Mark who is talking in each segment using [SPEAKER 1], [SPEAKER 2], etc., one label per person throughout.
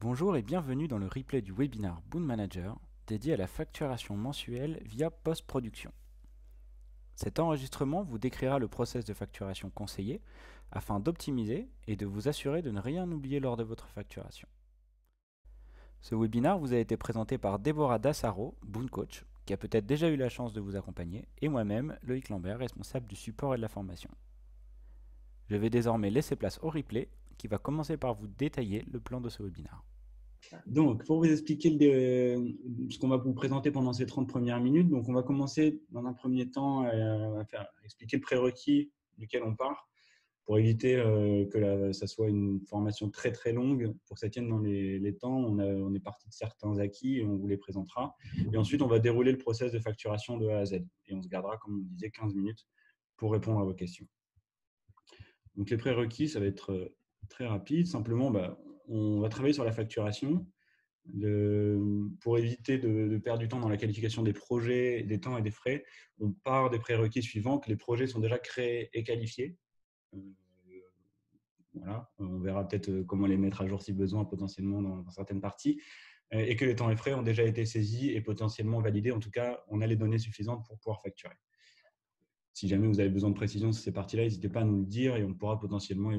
[SPEAKER 1] Bonjour et bienvenue dans le replay du webinaire Boon Manager dédié à la facturation mensuelle via post-production. Cet enregistrement vous décrira le process de facturation conseillé afin d'optimiser et de vous assurer de ne rien oublier lors de votre facturation. Ce webinaire vous a été présenté par Déborah Dassaro, Boon Coach, qui a peut-être déjà eu la chance de vous accompagner, et moi-même, Loïc Lambert, responsable du support et de la formation. Je vais désormais laisser place au replay qui va commencer par vous détailler le plan de ce webinaire.
[SPEAKER 2] Donc, pour vous expliquer ce qu'on va vous présenter pendant ces 30 premières minutes, donc on va commencer dans un premier temps à expliquer le prérequis duquel on part pour éviter que ça soit une formation très très longue, pour que ça tienne dans les temps. On est parti de certains acquis et on vous les présentera. Et ensuite, on va dérouler le process de facturation de A à Z. Et on se gardera, comme on disait, 15 minutes pour répondre à vos questions. Donc, les prérequis, ça va être très rapide. Simplement, on va travailler sur la facturation pour éviter de perdre du temps dans la qualification des projets, des temps et des frais. On part des prérequis suivants, que les projets sont déjà créés et qualifiés. Voilà. On verra peut-être comment les mettre à jour si besoin, potentiellement dans certaines parties. Et que les temps et frais ont déjà été saisis et potentiellement validés. En tout cas, on a les données suffisantes pour pouvoir facturer. Si jamais vous avez besoin de précision sur ces parties-là, n'hésitez pas à nous le dire et on pourra potentiellement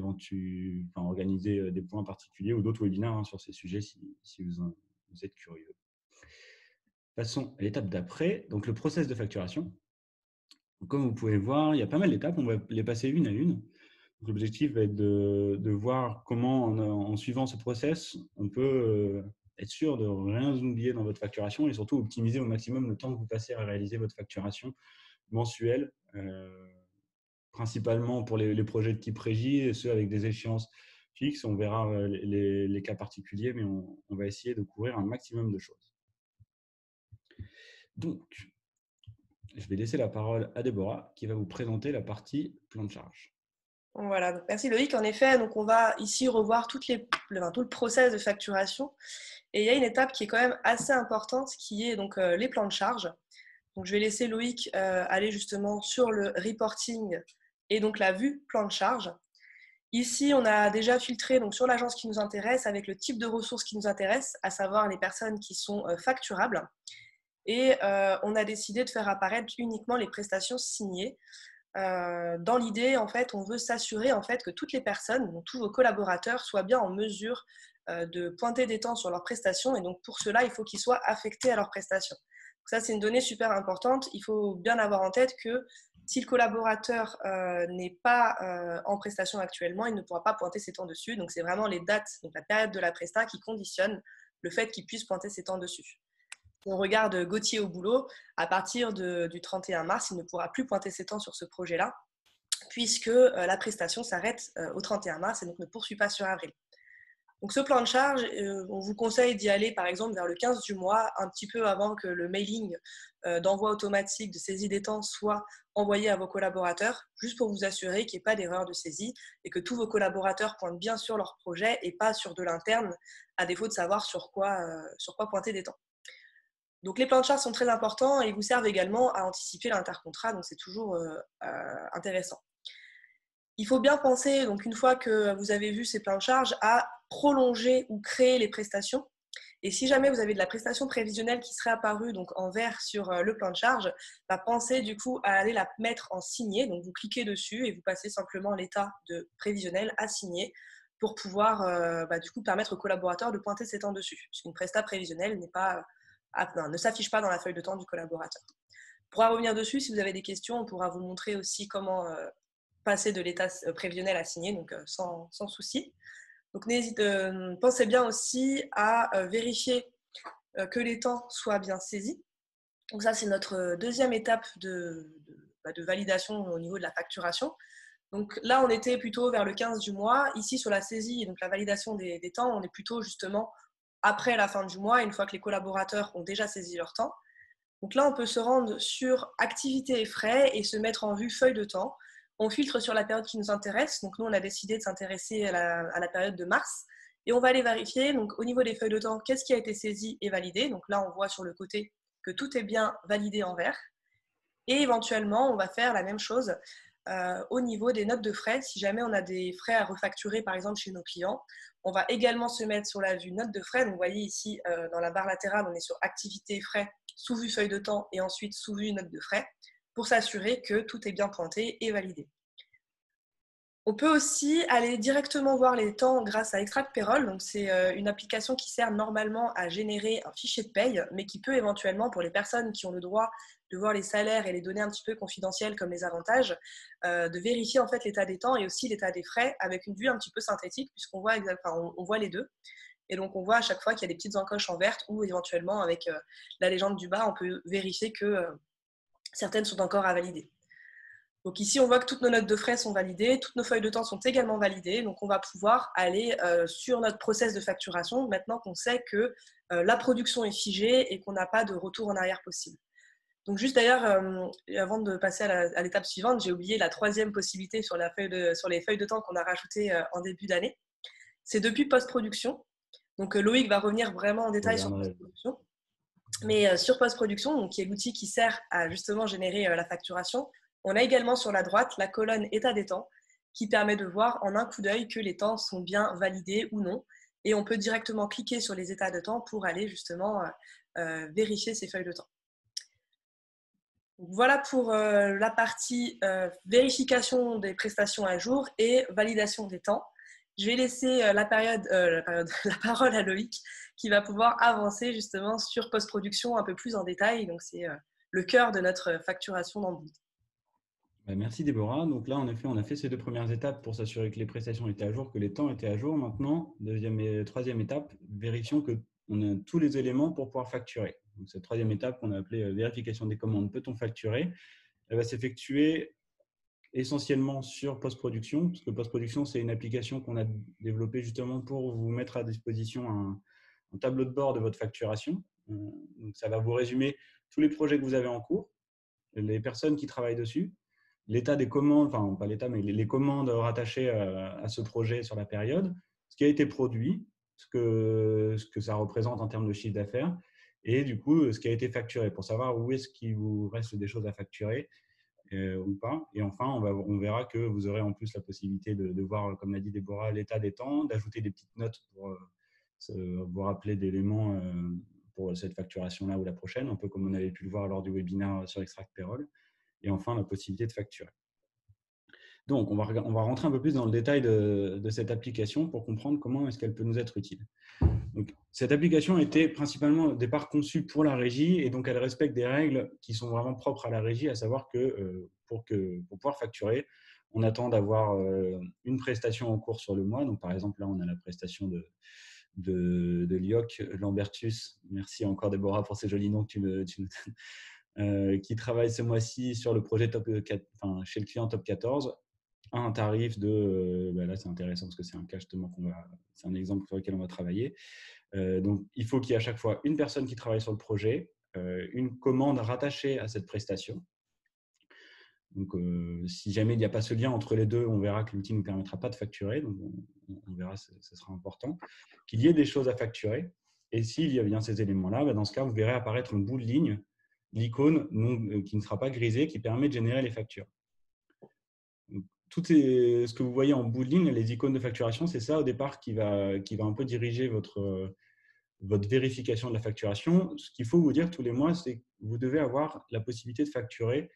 [SPEAKER 2] organiser des points particuliers ou d'autres webinaires sur ces sujets si vous êtes curieux. Passons à l'étape d'après, donc le process de facturation. Donc, comme vous pouvez voir, il y a pas mal d'étapes, on va les passer une à une. L'objectif va être de voir comment, en suivant ce process, on peut être sûr de rien oublier dans votre facturation et surtout optimiser au maximum le temps que vous passez à réaliser votre facturation mensuelle, principalement pour les projets de type régie et ceux avec des échéances fixes. On verra les cas particuliers, mais on va essayer de couvrir un maximum de choses. Donc, je vais laisser la parole à Déborah qui va vous présenter la partie plan de charge.
[SPEAKER 3] Voilà, donc merci Loïc. En effet, donc on va ici revoir tout le process de facturation. Et il y a une étape qui est quand même assez importante qui est donc les plans de charge. Donc je vais laisser Loïc aller justement sur le reporting et donc la vue plan de charge. Ici, on a déjà filtré donc, sur l'agence qui nous intéresse avec le type de ressources qui nous intéresse, à savoir les personnes qui sont facturables. Et on a décidé de faire apparaître uniquement les prestations signées. Dans l'idée, en fait, on veut s'assurer en fait, que toutes les personnes, donc tous vos collaborateurs, soient bien en mesure de pointer des temps sur leurs prestations. Et donc, pour cela, il faut qu'ils soient affectés à leurs prestations. Donc, ça, c'est une donnée super importante. Il faut bien avoir en tête que si le collaborateur n'est pas en prestation actuellement, il ne pourra pas pointer ses temps dessus. Donc, c'est vraiment les dates, donc la période de la presta qui conditionne le fait qu'il puisse pointer ses temps dessus. On regarde Gauthier au boulot, à partir du 31 mars, il ne pourra plus pointer ses temps sur ce projet-là, puisque la prestation s'arrête au 31 mars et donc ne poursuit pas sur avril. Donc ce plan de charge, on vous conseille d'y aller par exemple vers le 15 du mois, un petit peu avant que le mailing d'envoi automatique de saisie des temps soit envoyé à vos collaborateurs, juste pour vous assurer qu'il n'y ait pas d'erreur de saisie et que tous vos collaborateurs pointent bien sur leur projet et pas sur de l'interne, à défaut de savoir sur quoi pointer des temps. Donc les plans de charge sont très importants et ils vous servent également à anticiper l'intercontrat, donc c'est toujours intéressant. Il faut bien penser, donc une fois que vous avez vu ces plans de charge, à prolonger ou créer les prestations. Et si jamais vous avez de la prestation prévisionnelle qui serait apparue donc en vert sur le plan de charge, pensez du coup à aller la mettre en signé. Donc vous cliquez dessus et vous passez simplement l'état de prévisionnel à signer pour pouvoir du coup permettre aux collaborateurs de pointer ses temps dessus. Parce qu'une presta prévisionnelle ne s'affiche pas dans la feuille de temps du collaborateur. On pourra revenir dessus si vous avez des questions. On pourra vous montrer aussi comment passer de l'état prévisionnel à signer, donc sans souci. Donc pensez bien aussi à vérifier que les temps soient bien saisis. Donc ça, c'est notre deuxième étape de validation au niveau de la facturation. Donc là, on était plutôt vers le 15 du mois. Ici, sur la saisie et donc la validation des temps, on est plutôt justement après la fin du mois, une fois que les collaborateurs ont déjà saisi leur temps. Donc là, on peut se rendre sur activités et frais et se mettre en vue feuille de temps. On filtre sur la période qui nous intéresse. Donc nous, on a décidé de s'intéresser à la période de mars. Et on va aller vérifier, donc au niveau des feuilles de temps, qu'est-ce qui a été saisi et validé. Donc là, on voit sur le côté que tout est bien validé en vert. Et éventuellement, on va faire la même chose au niveau des notes de frais. Si jamais on a des frais à refacturer, par exemple, chez nos clients, On va également se mettre sur la vue note de frais. Donc, vous voyez ici, dans la barre latérale, on est sur activité et frais, sous vue feuille de temps et ensuite sous vue note de frais pour s'assurer que tout est bien pointé et validé. On peut aussi aller directement voir les temps grâce à Extract Payroll. Donc, c'est une application qui sert normalement à générer un fichier de paye, mais qui peut éventuellement, pour les personnes qui ont le droit de voir les salaires et les données un petit peu confidentielles comme les avantages, de vérifier en fait l'état des temps et aussi l'état des frais avec une vue un petit peu synthétique, puisqu'on voit, on voit les deux. Et donc, on voit à chaque fois qu'il y a des petites encoches en verte ou éventuellement, avec la légende du bas, on peut vérifier que certaines sont encore à valider. Donc ici, on voit que toutes nos notes de frais sont validées, toutes nos feuilles de temps sont également validées. Donc, on va pouvoir aller sur notre process de facturation maintenant qu'on sait que la production est figée et qu'on n'a pas de retour en arrière possible. Donc, juste d'ailleurs, avant de passer à l'étape suivante, j'ai oublié la troisième possibilité sur les feuilles de temps qu'on a rajoutées en début d'année. C'est depuis post-production. Donc, Loïc va revenir vraiment en détail sur post-production. Mais sur post-production, qui est l'outil qui sert à justement générer la facturation, on a également sur la droite la colonne état des temps qui permet de voir en un coup d'œil que les temps sont bien validés ou non. Et on peut directement cliquer sur les états de temps pour aller justement vérifier ces feuilles de temps. Donc, voilà pour la partie vérification des prestations à jour et validation des temps. Je vais laisser la parole à Loïc qui va pouvoir avancer justement sur post-production un peu plus en détail. Donc, c'est le cœur de notre facturation dans Boot.
[SPEAKER 2] Merci Déborah. Donc là, en effet, on a fait ces deux premières étapes pour s'assurer que les prestations étaient à jour, que les temps étaient à jour. Maintenant, deuxième et troisième étape, vérifions qu'on a tous les éléments pour pouvoir facturer. Donc, cette troisième étape qu'on a appelée vérification des commandes, peut-on facturer? Elle va s'effectuer essentiellement sur post-production, parce que post-production, c'est une application qu'on a développée justement pour vous mettre à disposition un tableau de bord de votre facturation. Donc, ça va vous résumer tous les projets que vous avez en cours, les personnes qui travaillent dessus, l'état des commandes, enfin pas l'état, mais les commandes rattachées à ce projet sur la période, ce qui a été produit, ce que ça représente en termes de chiffre d'affaires, et du coup, ce qui a été facturé, pour savoir où est-ce qu'il vous reste des choses à facturer ou pas. Et enfin, on verra que vous aurez en plus la possibilité de voir, comme l'a dit Déborah, l'état des temps, d'ajouter des petites notes pour vous rappeler d'éléments pour cette facturation-là ou la prochaine, un peu comme on avait pu le voir lors du webinaire sur Extract Payroll. Et enfin, la possibilité de facturer. Donc, on va rentrer un peu plus dans le détail de cette application pour comprendre comment est-ce qu'elle peut nous être utile. Donc, cette application a été principalement au départ conçue pour la régie et donc elle respecte des règles qui sont vraiment propres à la régie, à savoir que pour pouvoir facturer, on attend d'avoir une prestation en cours sur le mois. Donc, par exemple, là, on a la prestation de Lioc Lambertus. Merci encore, Déborah, pour ces jolis noms que tu me donnes. Qui travaille ce mois-ci sur le projet chez le client Top 14, à un tarif de, là c'est intéressant parce que c'est un cas justement c'est un exemple sur lequel on va travailler. Donc il faut qu'il y ait à chaque fois une personne qui travaille sur le projet, une commande rattachée à cette prestation. Donc si jamais il n'y a pas ce lien entre les deux, on verra que l'outil ne nous permettra pas de facturer, donc on verra, ce sera important. Qu'il y ait des choses à facturer, et s'il y a bien ces éléments-là, dans ce cas, vous verrez apparaître un bout de ligne, l'icône qui ne sera pas grisée, qui permet de générer les factures. Donc, ce que vous voyez en bout de ligne, les icônes de facturation, c'est ça au départ qui va un peu diriger votre vérification de la facturation. Ce qu'il faut vous dire tous les mois, c'est que vous devez avoir la possibilité de facturer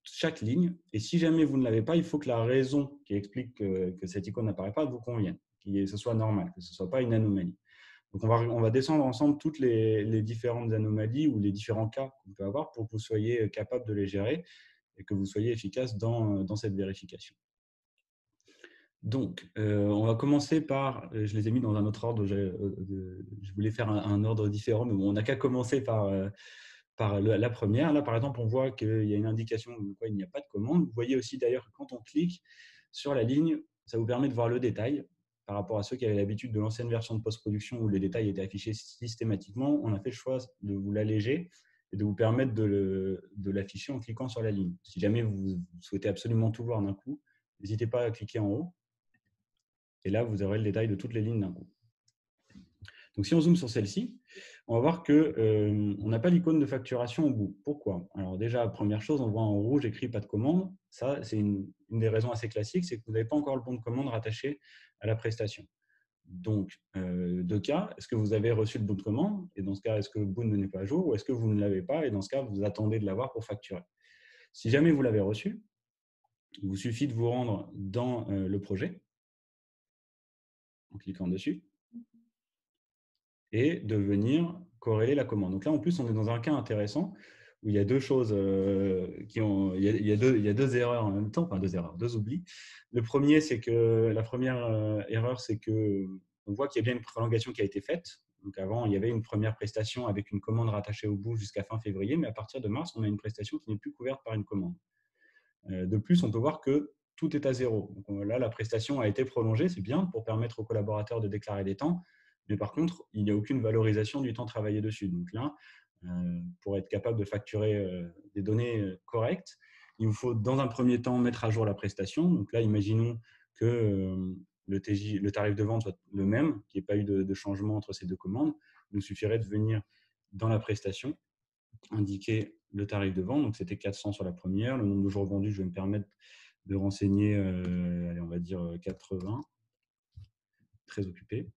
[SPEAKER 2] chaque ligne. Et si jamais vous ne l'avez pas, il faut que la raison qui explique que cette icône n'apparaît pas vous convienne, que ce soit normal, que ce ne soit pas une anomalie. Donc, on va descendre ensemble toutes les différentes anomalies ou les différents cas qu'on peut avoir pour que vous soyez capable de les gérer et que vous soyez efficace dans cette vérification. Donc, on va commencer par, je les ai mis dans un autre ordre, je voulais faire un ordre différent, mais bon, on n'a qu'à commencer par la première. Là, par exemple, on voit qu'il y a une indication de quoi il n'y a pas de commande. Vous voyez aussi d'ailleurs que quand on clique sur la ligne, ça vous permet de voir le détail. Par rapport à ceux qui avaient l'habitude de l'ancienne version de post-production où les détails étaient affichés systématiquement, on a fait le choix de vous l'alléger et de vous permettre de l'afficher en cliquant sur la ligne. Si jamais vous souhaitez absolument tout voir d'un coup, n'hésitez pas à cliquer en haut. Et là, vous aurez le détail de toutes les lignes d'un coup. Donc, si on zoome sur celle-ci, on va voir qu'on n'a pas l'icône de facturation au bout. Pourquoi? Alors déjà, première chose, on voit en rouge écrit « pas de commande ». Ça, c'est une des raisons assez classiques, c'est que vous n'avez pas encore le bon de commande rattaché à la prestation. Donc, deux cas, est-ce que vous avez reçu le bon de commande? Et dans ce cas, est-ce que le bon n'est pas à jour? Ou est-ce que vous ne l'avez pas? Et dans ce cas, vous attendez de l'avoir pour facturer. Si jamais vous l'avez reçu, il vous suffit de vous rendre dans le projet, en cliquant dessus, et de venir corréler la commande. Donc là, en plus, on est dans un cas intéressant où il y a deux choses il y a deux erreurs en même temps, enfin deux oublis. Le premier, c'est que la première erreur, c'est que on voit qu'il y a bien une prolongation qui a été faite. Donc avant, il y avait une première prestation avec une commande rattachée au bout jusqu'à fin février, mais à partir de mars, on a une prestation qui n'est plus couverte par une commande. De plus, on peut voir que tout est à zéro. Donc là, la prestation a été prolongée, c'est bien pour permettre aux collaborateurs de déclarer des temps, mais par contre, il n'y a aucune valorisation du temps travaillé dessus. Donc là, pour être capable de facturer des données correctes, il vous faut dans un premier temps mettre à jour la prestation. Donc là, imaginons que le tarif de vente soit le même, qu'il n'y ait pas eu de changement entre ces deux commandes. Il nous suffirait de venir dans la prestation, indiquer le tarif de vente. Donc, c'était 400 sur la première. Le nombre de jours vendus, je vais me permettre de renseigner, allez, on va dire 80. Très occupé.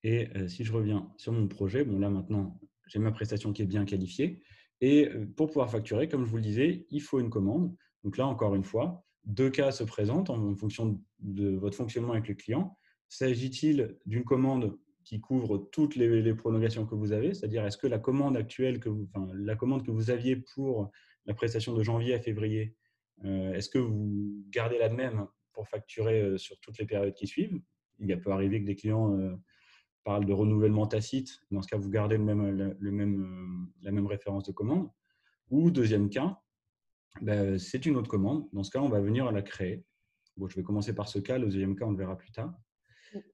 [SPEAKER 2] Et si je reviens sur mon projet, bon là maintenant, j'ai ma prestation qui est bien qualifiée. Et pour pouvoir facturer, comme je vous le disais, il faut une commande. Donc là, encore une fois, deux cas se présentent en fonction de votre fonctionnement avec le client. S'agit-il d'une commande qui couvre toutes les prolongations que vous avez, c'est-à-dire est-ce que la commande actuelle, la commande que vous aviez pour la prestation de janvier à février, est-ce que vous gardez la même pour facturer sur toutes les périodes qui suivent? Il peut arriver que des clients parle de renouvellement tacite. Dans ce cas, vous gardez la même référence de commande. Ou deuxième cas, c'est une autre commande. Dans ce cas, on va venir la créer. Bon, je vais commencer par ce cas. Le deuxième cas, on le verra plus tard.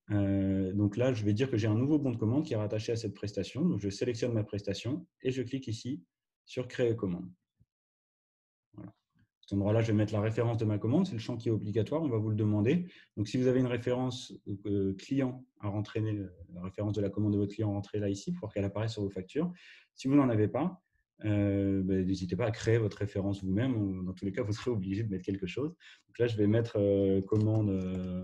[SPEAKER 2] Donc là, je vais dire que j'ai un nouveau bon de commande qui est rattaché à cette prestation. Donc, je sélectionne ma prestation et je clique ici sur Créer commande. Voilà. À cet endroit-là, je vais mettre la référence de ma commande. C'est le champ qui est obligatoire. On va vous le demander. Donc, si vous avez une référence client à rentrer, la référence de la commande de votre client, rentrez là ici pour qu'elle apparaisse sur vos factures. Si vous n'en avez pas, n'hésitez pas à créer votre référence vous-même. Dans tous les cas, vous serez obligé de mettre quelque chose. Donc là, je vais mettre commande,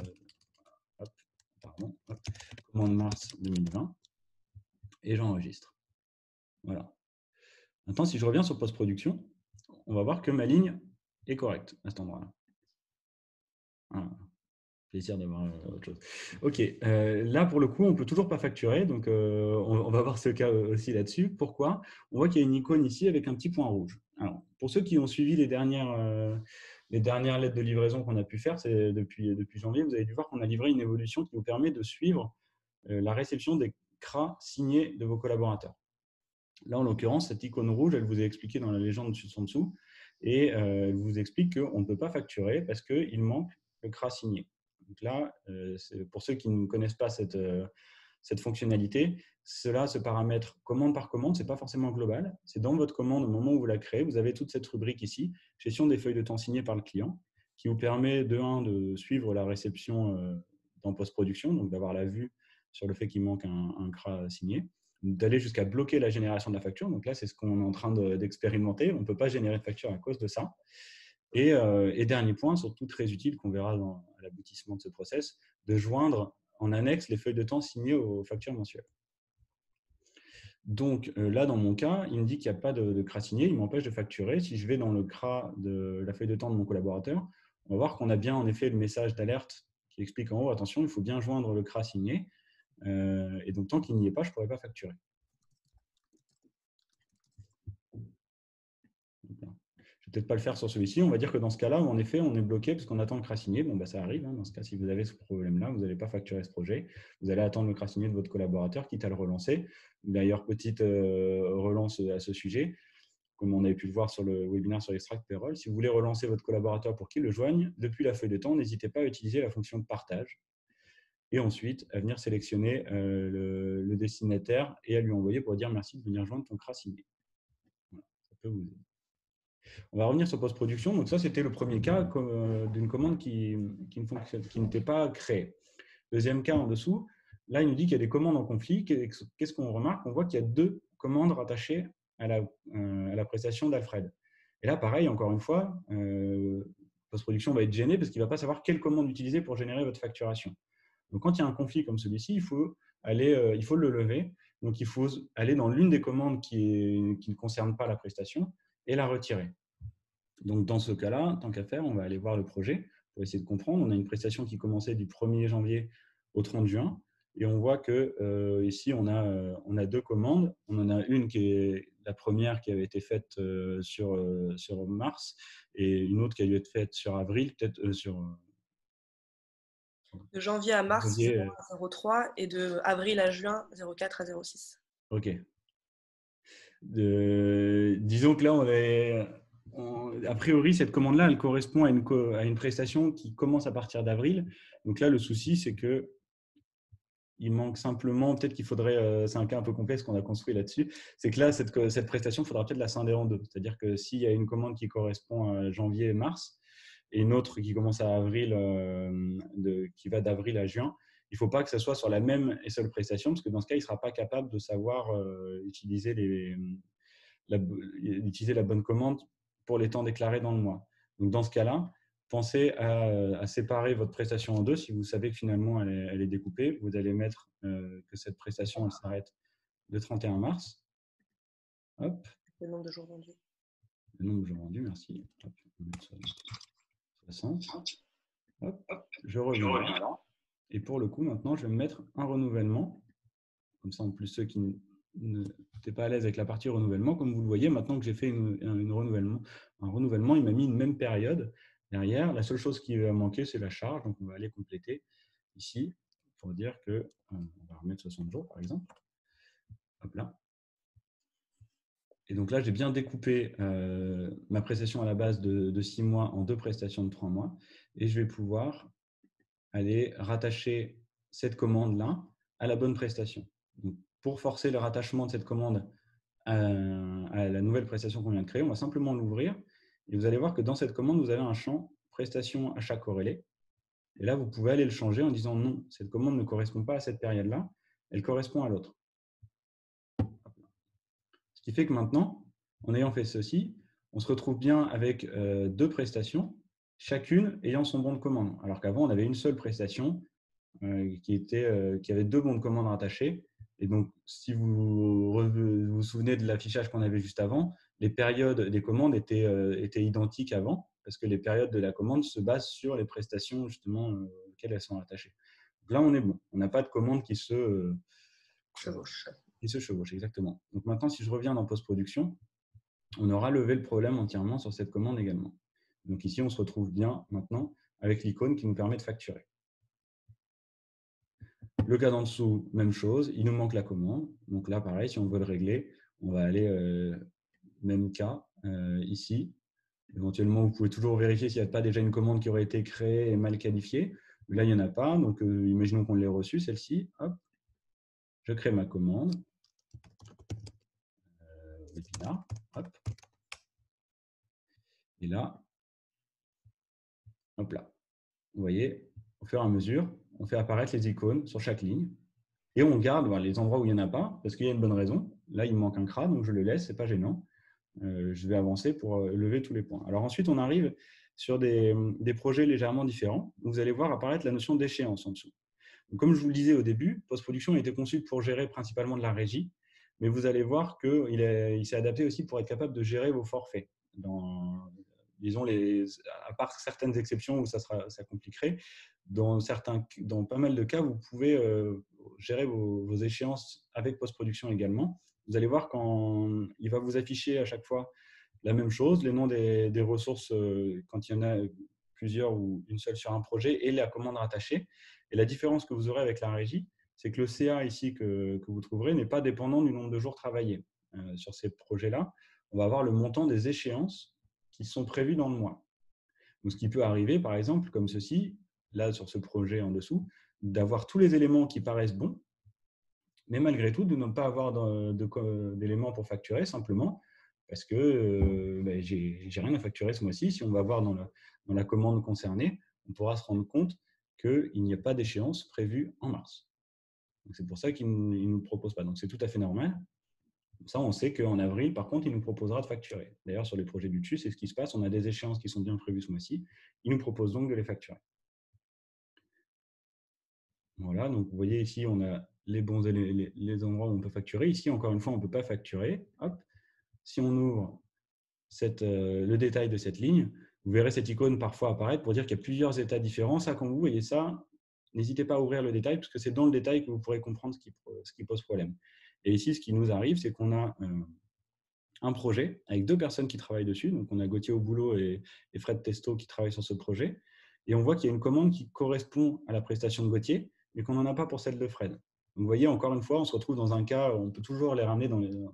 [SPEAKER 2] commande mars 2020 et j'enregistre. Voilà. Maintenant, si je reviens sur post-production, on va voir que ma ligne est correcte à cet endroit-là. Voilà. Plaisir d'avoir autre chose. Ok, là pour le coup, on ne peut toujours pas facturer, donc on va voir ce cas aussi là-dessus. Pourquoi? On voit qu'il y a une icône ici avec un petit point rouge. Alors, pour ceux qui ont suivi les dernières lettres de livraison qu'on a pu faire, c'est depuis janvier, vous avez dû voir qu'on a livré une évolution qui vous permet de suivre la réception des CRA signés de vos collaborateurs. Là, en l'occurrence, cette icône rouge, elle vous est expliquée dans la légende en dessous, et elle vous explique qu'on ne peut pas facturer parce qu'il manque le CRA signé. Donc là, pour ceux qui ne connaissent pas cette fonctionnalité, cela se paramètre commande par commande, ce n'est pas forcément global. C'est dans votre commande, au moment où vous la créez, vous avez toute cette rubrique ici, gestion des feuilles de temps signées par le client, qui vous permet de suivre la réception dans post-production, donc d'avoir la vue sur le fait qu'il manque un CRA signé, d'aller jusqu'à bloquer la génération de la facture. Donc là, c'est ce qu'on est en train d'expérimenter. On ne peut pas générer de facture à cause de ça. Et dernier point, surtout très utile, qu'on verra à l'aboutissement de ce process, de joindre en annexe les feuilles de temps signées aux factures mensuelles. Donc là, dans mon cas, il me dit qu'il n'y a pas de CRA signé, il m'empêche de facturer. Si je vais dans le CRA de la feuille de temps de mon collaborateur, on va voir qu'on a bien en effet le message d'alerte qui explique en haut, attention, il faut bien joindre le CRA signé. Et donc, tant qu'il n'y est pas, je ne pourrais pas facturer. Je ne vais peut-être pas le faire sur celui-ci. On va dire que dans ce cas-là, en effet, on est bloqué parce qu'on attend le CRA signé. Bon, ça arrive. Dans ce cas, si vous avez ce problème-là, vous n'allez pas facturer ce projet. Vous allez attendre le CRA signé de votre collaborateur, quitte à le relancer. D'ailleurs, petite relance à ce sujet, comme on avait pu le voir sur le webinaire sur Extract Payroll. Si vous voulez relancer votre collaborateur pour qu'il le joigne, depuis la feuille de temps, n'hésitez pas à utiliser la fonction de partage. Et ensuite, à venir sélectionner le destinataire et à lui envoyer pour dire merci de venir joindre ton CRA signé. Voilà, ça peut vous aider. On va revenir sur post-production. Donc ça, c'était le premier cas d'une commande qui n'était pas créée. Deuxième cas en dessous, là, il nous dit qu'il y a des commandes en conflit. Qu'est-ce qu'on remarque? On voit qu'il y a deux commandes rattachées à la prestation d'Alfred. Et là, pareil, encore une fois, post-production va être gêné parce qu'il ne va pas savoir quelle commande utiliser pour générer votre facturation. Donc, quand il y a un conflit comme celui-ci, il faut le lever. Donc, il faut aller dans l'une des commandes qui ne concerne pas la prestation et la retirer. Donc, dans ce cas-là, tant qu'à faire, on va aller voir le projet pour essayer de comprendre. On a une prestation qui commençait du 1er janvier au 30 juin. Et on voit que ici, on a deux commandes. On en a une qui est la première qui avait été faite sur mars et une autre qui a dû être faite sur avril, peut-être
[SPEAKER 3] De janvier à mars,
[SPEAKER 2] janvier.
[SPEAKER 3] 01 à 03 et de avril à juin, 04 à 06.
[SPEAKER 2] Ok. Disons que là, a priori, cette commande-là, elle correspond à une prestation qui commence à partir d'avril. Donc là, le souci, c'est que il manque simplement, peut-être qu'il faudrait, c'est un cas un peu complexe qu'on a construit là-dessus, c'est que là, cette prestation, il faudra peut-être la scinder en deux. C'est-à-dire que s'il y a une commande qui correspond à janvier et mars, et une autre qui commence à avril, qui va d'avril à juin, il ne faut pas que ce soit sur la même et seule prestation, parce que dans ce cas, il ne sera pas capable de savoir utiliser la bonne commande pour les temps déclarés dans le mois. Donc, dans ce cas-là, pensez à séparer votre prestation en deux. Si vous savez que finalement elle est découpée, vous allez mettre que cette prestation elle s'arrête le 31 mars. Hop.
[SPEAKER 3] Le nombre de jours vendus.
[SPEAKER 2] Le nombre de jours vendus, merci. Hop, on va mettre 60. Hop, je reviens là. Et pour le coup, maintenant, je vais me mettre un renouvellement. Comme ça, en plus, ceux qui n'étaient pas à l'aise avec la partie renouvellement, comme vous le voyez, maintenant que j'ai fait un renouvellement, il m'a mis une même période derrière. La seule chose qui va manquer, c'est la charge. Donc, on va aller compléter ici pour dire que on va remettre 60 jours, par exemple. Hop là. Et donc là, j'ai bien découpé ma prestation à la base de 6 mois en deux prestations de 3 mois. Et je vais pouvoir aller rattacher cette commande-là à la bonne prestation. Donc, pour forcer le rattachement de cette commande à la nouvelle prestation qu'on vient de créer, on va simplement l'ouvrir. Et vous allez voir que dans cette commande, vous avez un champ prestation achat corrélé. Et là, vous pouvez aller le changer en disant non, cette commande ne correspond pas à cette période-là, elle correspond à l'autre. Ce qui fait que maintenant, en ayant fait ceci, on se retrouve bien avec deux prestations, chacune ayant son bon de commande. Alors qu'avant, on avait une seule prestation qui avait deux bons de commande rattachés. Et donc, si vous vous souvenez de l'affichage qu'on avait juste avant, les périodes des commandes étaient identiques avant, parce que les périodes de la commande se basent sur les prestations justement auxquelles elles sont rattachées. Donc là, on est bon. On n'a pas de commande qui se chevauche, exactement. Donc maintenant, si je reviens dans post-production, on aura levé le problème entièrement sur cette commande également. Donc ici, on se retrouve bien maintenant avec l'icône qui nous permet de facturer. Le cas d'en dessous, même chose, il nous manque la commande. Donc là, pareil, si on veut le régler, on va aller, même cas, ici. Éventuellement, vous pouvez toujours vérifier s'il n'y a pas déjà une commande qui aurait été créée et mal qualifiée. Là, il n'y en a pas. Donc, imaginons qu'on l'ait reçue, celle-ci. Hop, je crée ma commande. Webinar. Hop. Et là, hop là. Vous voyez, au fur et à mesure, on fait apparaître les icônes sur chaque ligne. Et on garde les endroits où il n'y en a pas, parce qu'il y a une bonne raison. Là, il me manque un CRA, donc je le laisse, ce n'est pas gênant. Je vais avancer pour lever tous les points. Alors ensuite, on arrive sur des projets légèrement différents. Vous allez voir apparaître la notion d'échéance en dessous. Donc, comme je vous le disais au début, post-production a été conçu pour gérer principalement de la régie, mais vous allez voir qu'il s'est adapté aussi pour être capable de gérer vos forfaits. Disons, à part certaines exceptions où ça compliquerait, dans pas mal de cas, vous pouvez gérer vos échéances avec post-production également. Vous allez voir qu'il va vous afficher à chaque fois la même chose, les noms des ressources quand il y en a plusieurs ou une seule sur un projet et la commande rattachée. Et la différence que vous aurez avec la régie, c'est que le CA ici que vous trouverez n'est pas dépendant du nombre de jours travaillés. Sur ces projets-là, on va avoir le montant des échéances qui sont prévues dans le mois. Donc, ce qui peut arriver, par exemple, comme ceci, là sur ce projet en dessous, d'avoir tous les éléments qui paraissent bons, mais malgré tout, de ne pas avoir d'éléments pour facturer, simplement parce que j'ai rien à facturer ce mois-ci. Si on va voir dans la commande concernée, on pourra se rendre compte qu'il n'y a pas d'échéance prévue en mars. C'est pour ça qu'il ne nous propose pas. Donc, c'est tout à fait normal. Ça, on sait qu'en avril, par contre, il nous proposera de facturer. D'ailleurs, sur les projets du dessus, c'est ce qui se passe. On a des échéances qui sont bien prévues ce mois-ci. Il nous propose donc de les facturer. Voilà, donc vous voyez ici, on a les endroits où on peut facturer. Ici, encore une fois, on ne peut pas facturer. Hop. Si on ouvre le détail de cette ligne, vous verrez cette icône parfois apparaître pour dire qu'il y a plusieurs états différents. Ça, quand vous voyez ça, n'hésitez pas à ouvrir le détail, parce que c'est dans le détail que vous pourrez comprendre ce qui pose problème. Et ici, ce qui nous arrive, c'est qu'on a un projet avec 2 personnes qui travaillent dessus. Donc, on a Gauthier au boulot et Fred Testo qui travaillent sur ce projet. Et on voit qu'il y a une commande qui correspond à la prestation de Gauthier, mais qu'on n'en a pas pour celle de Fred. Donc, vous voyez, encore une fois, on se retrouve dans un cas où on peut toujours les ramener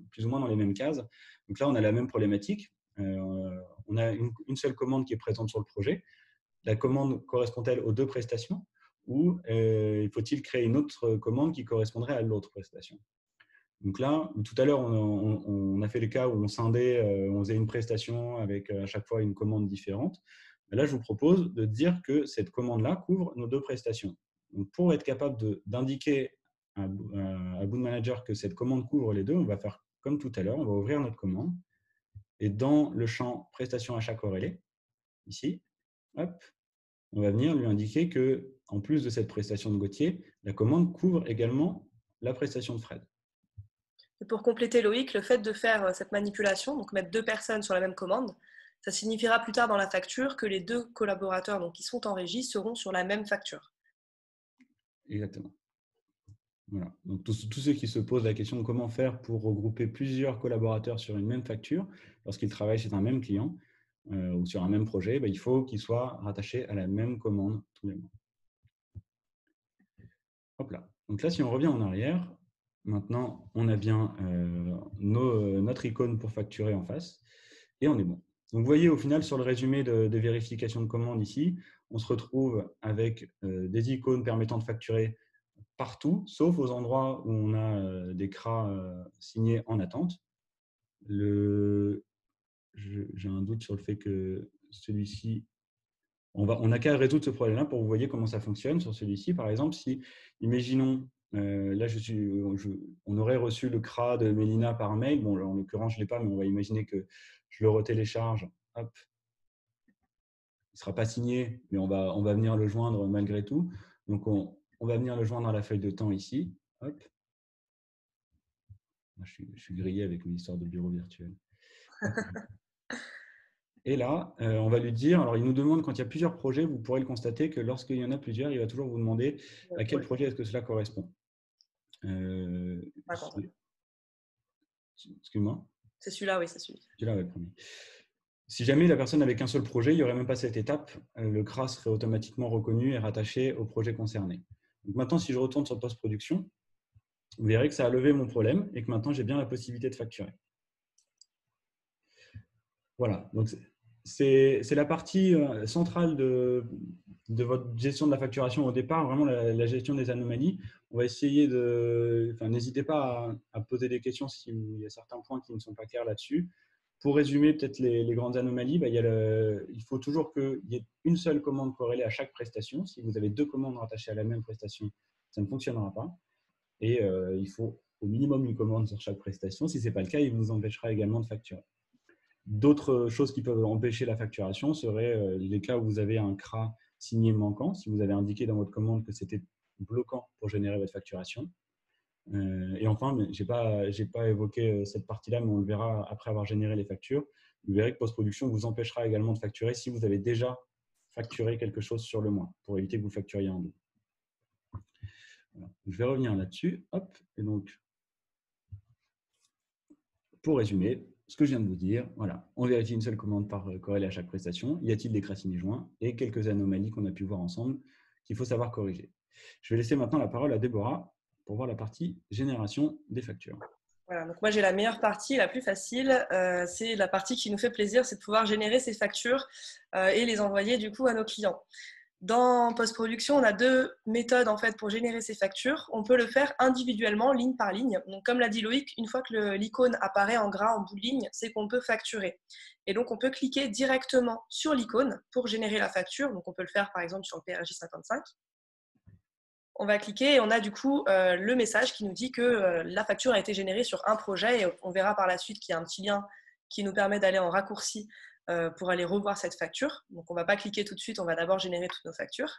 [SPEAKER 2] plus ou moins dans les mêmes cases. Donc là, on a la même problématique. On a une seule commande qui est présente sur le projet. La commande correspond-elle aux 2 prestations, ou faut-il créer une autre commande qui correspondrait à l'autre prestation? Donc là, tout à l'heure, on a fait le cas où on scindait, on faisait une prestation avec à chaque fois une commande différente. Là, je vous propose de dire que cette commande-là couvre nos 2 prestations. Donc, pour être capable d'indiquer à Boon Manager que cette commande couvre les 2, on va faire comme tout à l'heure, on va ouvrir notre commande. Et dans le champ prestation achat corrélé, ici, hop, on va venir lui indiquer qu'en plus de cette prestation de Gauthier, la commande couvre également la prestation de Fred.
[SPEAKER 3] Et pour compléter Loïc, le fait de faire cette manipulation, donc mettre 2 personnes sur la même commande, ça signifiera plus tard dans la facture que les 2 collaborateurs donc, qui sont en régie seront sur la même facture.
[SPEAKER 2] Exactement. Voilà. Donc, tous ceux qui se posent la question de comment faire pour regrouper plusieurs collaborateurs sur une même facture, lorsqu'ils travaillent chez un même client ou sur un même projet, il faut qu'ils soient rattachés à la même commande tous les mois. Hop là. Donc là, si on revient en arrière, maintenant, on a bien notre icône pour facturer en face et on est bon. Donc, vous voyez, au final, sur le résumé de vérification de commande ici, on se retrouve avec des icônes permettant de facturer partout, sauf aux endroits où on a des CRA signés en attente. J'ai un doute sur le fait que celui-ci, on n'a qu'à résoudre ce problème-là pour que vous voyez comment ça fonctionne sur celui-ci. Par exemple, si, imaginons, là, on aurait reçu le CRA de Mélina par mail. Bon, là, en l'occurrence, je ne l'ai pas, mais on va imaginer que je le retélécharge. Hop. Il ne sera pas signé, mais on va venir le joindre malgré tout. Donc, on va venir le joindre à la feuille de temps ici. Hop. Je suis grillé avec mes histoires de bureau virtuel. Et là, on va lui dire, alors il nous demande quand il y a plusieurs projets, vous pourrez le constater que lorsqu'il y en a plusieurs, il va toujours vous demander à quel projet est-ce que cela correspond. Excuse-moi.
[SPEAKER 3] C'est celui-là, oui, c'est celui.
[SPEAKER 2] Celui-là, ouais, le premier. Si jamais la personne n'avait qu'un seul projet, il n'y aurait même pas cette étape. Le CRA serait automatiquement reconnu et rattaché au projet concerné. Donc maintenant, si je retourne sur post-production, vous verrez que ça a levé mon problème et que maintenant, j'ai bien la possibilité de facturer. Voilà, donc c'est la partie centrale de votre gestion de la facturation au départ, vraiment la gestion des anomalies. On va essayer n'hésitez pas à poser des questions s'il y a certains points qui ne sont pas clairs là-dessus. Pour résumer peut-être les grandes anomalies, il faut toujours qu'il y ait une seule commande corrélée à chaque prestation. Si vous avez 2 commandes rattachées à la même prestation, ça ne fonctionnera pas. Et il faut au minimum une commande sur chaque prestation. Si ce n'est pas le cas, il vous empêchera également de facturer. D'autres choses qui peuvent empêcher la facturation seraient les cas où vous avez un CRA signé manquant, si vous avez indiqué dans votre commande que c'était bloquant pour générer votre facturation. Et enfin, je n'ai pas évoqué cette partie-là, mais on le verra après avoir généré les factures. Vous verrez que post-production vous empêchera également de facturer si vous avez déjà facturé quelque chose sur le mois, pour éviter que vous facturiez en double. Voilà. Je vais revenir là-dessus. Hop, et donc, pour résumer, ce que je viens de vous dire, voilà, on vérifie une seule commande par corrélée à chaque prestation. Y a-t-il des CRA signés joints et quelques anomalies qu'on a pu voir ensemble qu'il faut savoir corriger. Je vais laisser maintenant la parole à Déborah pour voir la partie génération des factures.
[SPEAKER 3] Voilà, donc moi j'ai la meilleure partie, la plus facile, c'est la partie qui nous fait plaisir, c'est de pouvoir générer ces factures et les envoyer du coup à nos clients. Dans post-production, on a 2 méthodes en fait pour générer ces factures. On peut le faire individuellement, ligne par ligne. Donc, comme l'a dit Loïc, une fois que l'icône apparaît en gras en bout de ligne, c'est qu'on peut facturer. Et donc, on peut cliquer directement sur l'icône pour générer la facture. Donc, on peut le faire par exemple sur le PRJ 55. On va cliquer et on a du coup le message qui nous dit que la facture a été générée sur un projet. Et on verra par la suite qu'il y a un petit lien qui nous permet d'aller en raccourci pour aller revoir cette facture. Donc, on ne va pas cliquer tout de suite, on va d'abord générer toutes nos factures.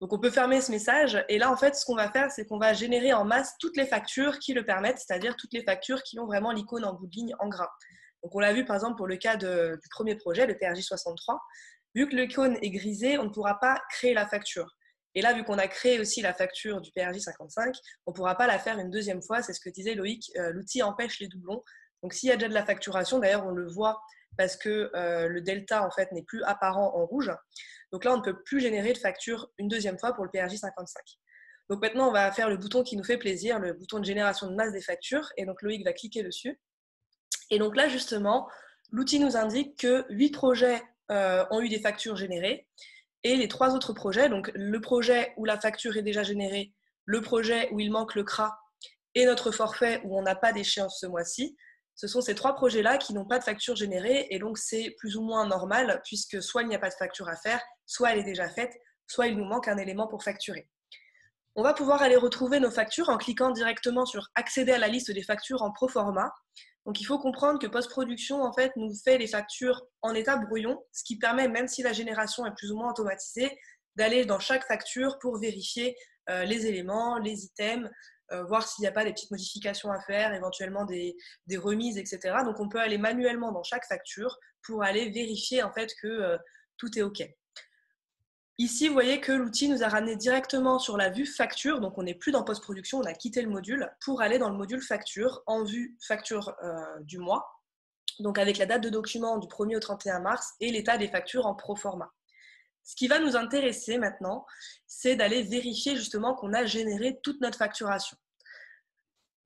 [SPEAKER 3] Donc, on peut fermer ce message. Et là, en fait, ce qu'on va faire, c'est qu'on va générer en masse toutes les factures qui le permettent, c'est-à-dire toutes les factures qui ont vraiment l'icône en bout de ligne en gras. Donc, on l'a vu, par exemple, pour le cas du premier projet, le PRJ63. Vu que l'icône est grisée, on ne pourra pas créer la facture. Et là, vu qu'on a créé aussi la facture du PRJ55, on ne pourra pas la faire une deuxième fois. C'est ce que disait Loïc, l'outil empêche les doublons. Donc, s'il y a déjà de la facturation, d'ailleurs, on le voit parce que le delta, en fait, n'est plus apparent en rouge. Donc là, on ne peut plus générer de facture une deuxième fois pour le PRJ55. Donc maintenant, on va faire le bouton qui nous fait plaisir, le bouton de génération de masse des factures. Et donc, Loïc va cliquer dessus. Et donc là, justement, l'outil nous indique que 8 projets ont eu des factures générées. Et les 3 autres projets, donc le projet où la facture est déjà générée, le projet où il manque le CRA et notre forfait où on n'a pas d'échéance ce mois-ci, ce sont ces 3 projets-là qui n'ont pas de facture générée. Et donc, c'est plus ou moins normal puisque soit il n'y a pas de facture à faire, soit elle est déjà faite, soit il nous manque un élément pour facturer. On va pouvoir aller retrouver nos factures en cliquant directement sur « Accéder à la liste des factures en proforma ». Donc, il faut comprendre que post-production, en fait, nous fait les factures en état brouillon, ce qui permet, même si la génération est plus ou moins automatisée, d'aller dans chaque facture pour vérifier les éléments, les items, voir s'il n'y a pas des petites modifications à faire, éventuellement des remises, etc. Donc, on peut aller manuellement dans chaque facture pour aller vérifier en fait que tout est OK. Ici, vous voyez que l'outil nous a ramené directement sur la vue facture, donc on n'est plus dans post-production, on a quitté le module pour aller dans le module facture, en vue facture du mois, donc avec la date de document du 1er au 31 mars et l'état des factures en pro forma. Ce qui va nous intéresser maintenant, c'est d'aller vérifier justement qu'on a généré toute notre facturation.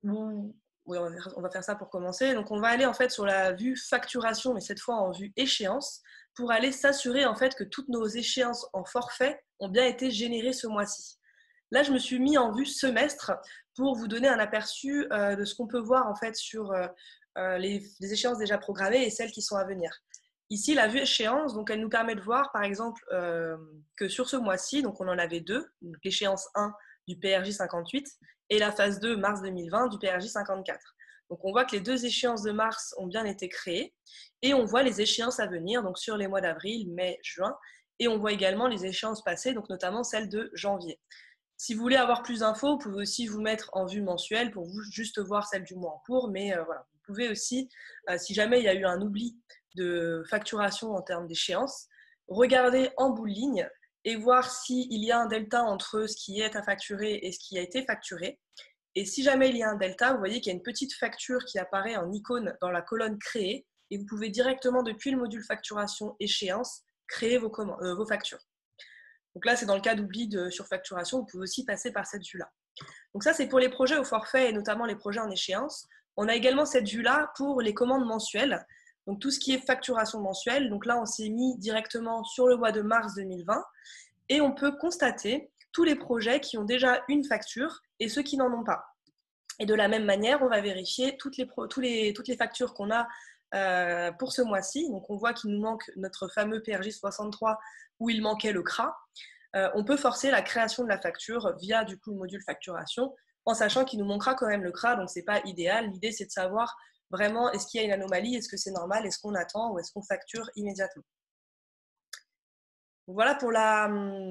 [SPEAKER 3] Oui, on va faire ça pour commencer. Donc, on va aller en fait sur la vue facturation, mais cette fois en vue échéance, pour aller s'assurer en fait que toutes nos échéances en forfait ont bien été générées ce mois-ci. Là, je me suis mis en vue semestre pour vous donner un aperçu de ce qu'on peut voir en fait sur les échéances déjà programmées et celles qui sont à venir. Ici, la vue échéance, donc elle nous permet de voir par exemple que sur ce mois-ci, donc on en avait 2, l'échéance 1 du PRJ 58 et la phase 2 mars 2020 du PRJ 54. Donc on voit que les 2 échéances de mars ont bien été créées et on voit les échéances à venir, donc sur les mois d'avril, mai, juin, et on voit également les échéances passées, donc notamment celle de janvier. Si vous voulez avoir plus d'infos, vous pouvez aussi vous mettre en vue mensuelle pour vous juste voir celle du mois en cours, mais voilà, vous pouvez aussi, si jamais il y a eu un oubli de facturation en termes d'échéance, regarder en bout de ligne et voir s'il y a un delta entre ce qui est à facturer et ce qui a été facturé. Et si jamais il y a un delta, vous voyez qu'il y a une petite facture qui apparaît en icône dans la colonne créée et vous pouvez directement depuis le module facturation échéance créer vos factures. Donc là, c'est dans le cas d'oubli de surfacturation, vous pouvez aussi passer par cette vue-là. Donc ça, c'est pour les projets au forfait et notamment les projets en échéance. On a également cette vue-là pour les commandes mensuelles. Donc tout ce qui est facturation mensuelle. Donc là, on s'est mis directement sur le mois de mars 2020 et on peut constater tous les projets qui ont déjà une facture et ceux qui n'en ont pas. Et de la même manière, on va vérifier toutes les factures qu'on a pour ce mois-ci. Donc on voit qu'il nous manque notre fameux PRJ 63 où il manquait le CRA. On peut forcer la création de la facture via du coup le module facturation en sachant qu'il nous manquera quand même le CRA, donc c'est pas idéal. L'idée c'est de savoir vraiment est-ce qu'il y a une anomalie, est-ce que c'est normal, est-ce qu'on attend ou est-ce qu'on facture immédiatement. Voilà pour la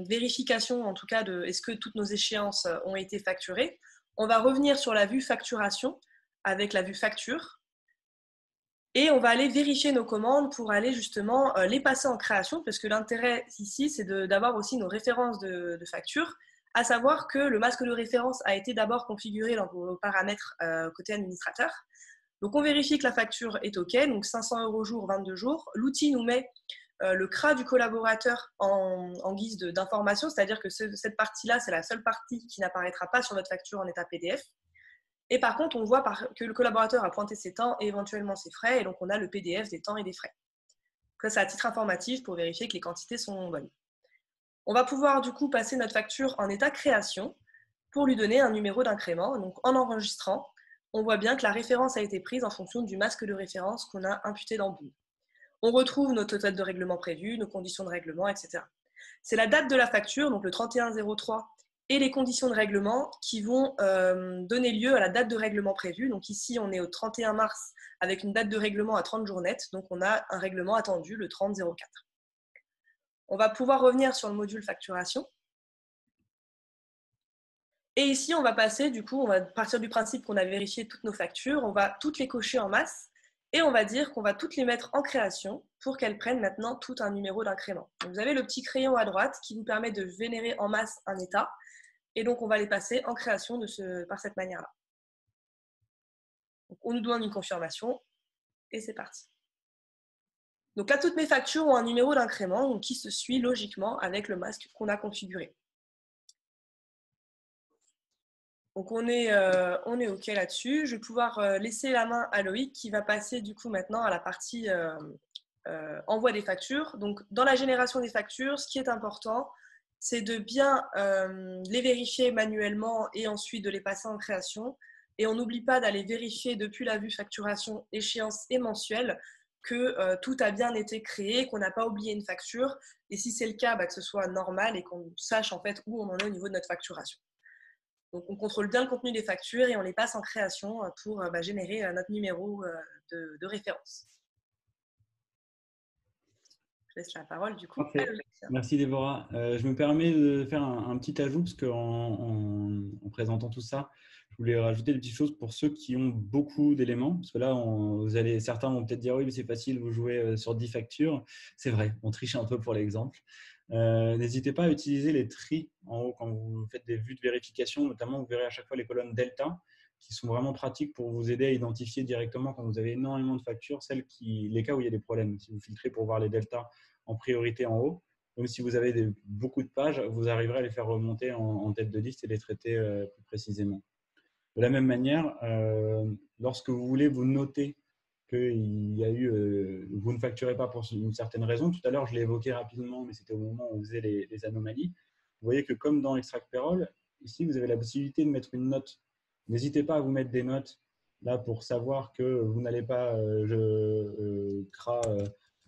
[SPEAKER 3] vérification en tout cas de est-ce que toutes nos échéances ont été facturées. On va revenir sur la vue facturation avec la vue facture. Et on va aller vérifier nos commandes pour aller justement les passer en création, parce que l'intérêt ici, c'est d'avoir aussi nos références de facture, à savoir que le masque de référence a été d'abord configuré dans vos paramètres côté administrateur. Donc on vérifie que la facture est OK, donc 500 € jour, 22 jours. L'outil nous met le CRA du collaborateur en guise d'information, c'est-à-dire que cette partie-là, c'est la seule partie qui n'apparaîtra pas sur votre facture en état PDF. Et par contre, on voit que le collaborateur a pointé ses temps et éventuellement ses frais, et donc on a le PDF des temps et des frais. Donc ça, c'est à titre informatif pour vérifier que les quantités sont bonnes. On va pouvoir du coup passer notre facture en état création pour lui donner un numéro d'incrément. Donc en enregistrant, on voit bien que la référence a été prise en fonction du masque de référence qu'on a imputé dans Boom. On retrouve nos totales de règlement prévues, nos conditions de règlement, etc. C'est la date de la facture, donc le 31/03, et les conditions de règlement qui vont donner lieu à la date de règlement prévue. Donc ici, on est au 31 mars avec une date de règlement à 30 jours net. Donc on a un règlement attendu le 30/04. On va pouvoir revenir sur le module facturation. Et ici, on va passer, du coup, on va partir du principe qu'on a vérifié toutes nos factures, on va toutes les cocher en masse et on va dire qu'on va toutes les mettre en création pour qu'elles prennent maintenant tout un numéro d'incrément. Vous avez le petit crayon à droite qui vous permet de générer en masse un état et donc on va les passer en création par cette manière-là. On nous demande une confirmation et c'est parti. Donc là, toutes mes factures ont un numéro d'incrément qui se suit logiquement avec le masque qu'on a configuré. Donc on est OK là-dessus. Je vais pouvoir laisser la main à Loïc qui va passer du coup maintenant à la partie envoi des factures. Donc dans la génération des factures, ce qui est important, c'est de bien les vérifier manuellement et ensuite de les passer en création. Et on n'oublie pas d'aller vérifier depuis la vue facturation, échéance et mensuelle que tout a bien été créé, qu'on n'a pas oublié une facture. Et si c'est le cas, que ce soit normal et qu'on sache en fait où on en est au niveau de notre facturation. Donc, on contrôle bien le contenu des factures et on les passe en création pour générer notre numéro de référence. Je laisse la parole du coup à
[SPEAKER 2] Parfait.
[SPEAKER 3] Loïc.
[SPEAKER 2] Merci Déborah. Je me permets de faire un petit ajout parce qu'en présentant tout ça, je voulais rajouter des petites choses pour ceux qui ont beaucoup d'éléments. Parce que là, certains vont peut-être dire oui, mais c'est facile, vous jouez sur 10 factures. C'est vrai, on triche un peu pour l'exemple. N'hésitez pas à utiliser les tris en haut quand vous faites des vues de vérification. Notamment, vous verrez à chaque fois les colonnes delta qui sont vraiment pratiques pour vous aider à identifier directement quand vous avez énormément de factures, les cas où il y a des problèmes. Si vous filtrez pour voir les deltas en priorité en haut, même si vous avez beaucoup de pages, vous arriverez à les faire remonter en tête de liste et les traiter plus précisément. De la même manière, lorsque vous voulez vous noter vous ne facturez pas pour une certaine raison. Tout à l'heure, je l'ai évoqué rapidement, mais c'était au moment où on faisait les anomalies. Vous voyez que comme dans Extract Payroll, ici, vous avez la possibilité de mettre une note. N'hésitez pas à vous mettre des notes là pour savoir que vous n'allez pas CRA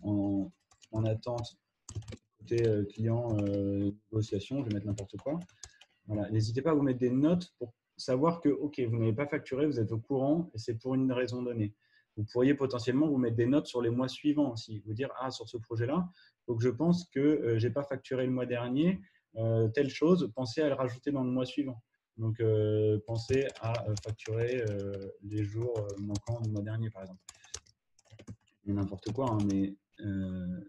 [SPEAKER 2] en attente côté client négociation, je vais mettre n'importe quoi. Voilà. N'hésitez pas à vous mettre des notes pour savoir que ok, vous n'avez pas facturé, vous êtes au courant et c'est pour une raison donnée. Vous pourriez potentiellement vous mettre des notes sur les mois suivants aussi, vous dire ah sur ce projet-là, donc je pense que j'ai pas facturé le mois dernier, telle chose, pensez à le rajouter dans le mois suivant. Donc pensez à facturer les jours manquants du mois dernier par exemple. N'importe quoi, hein,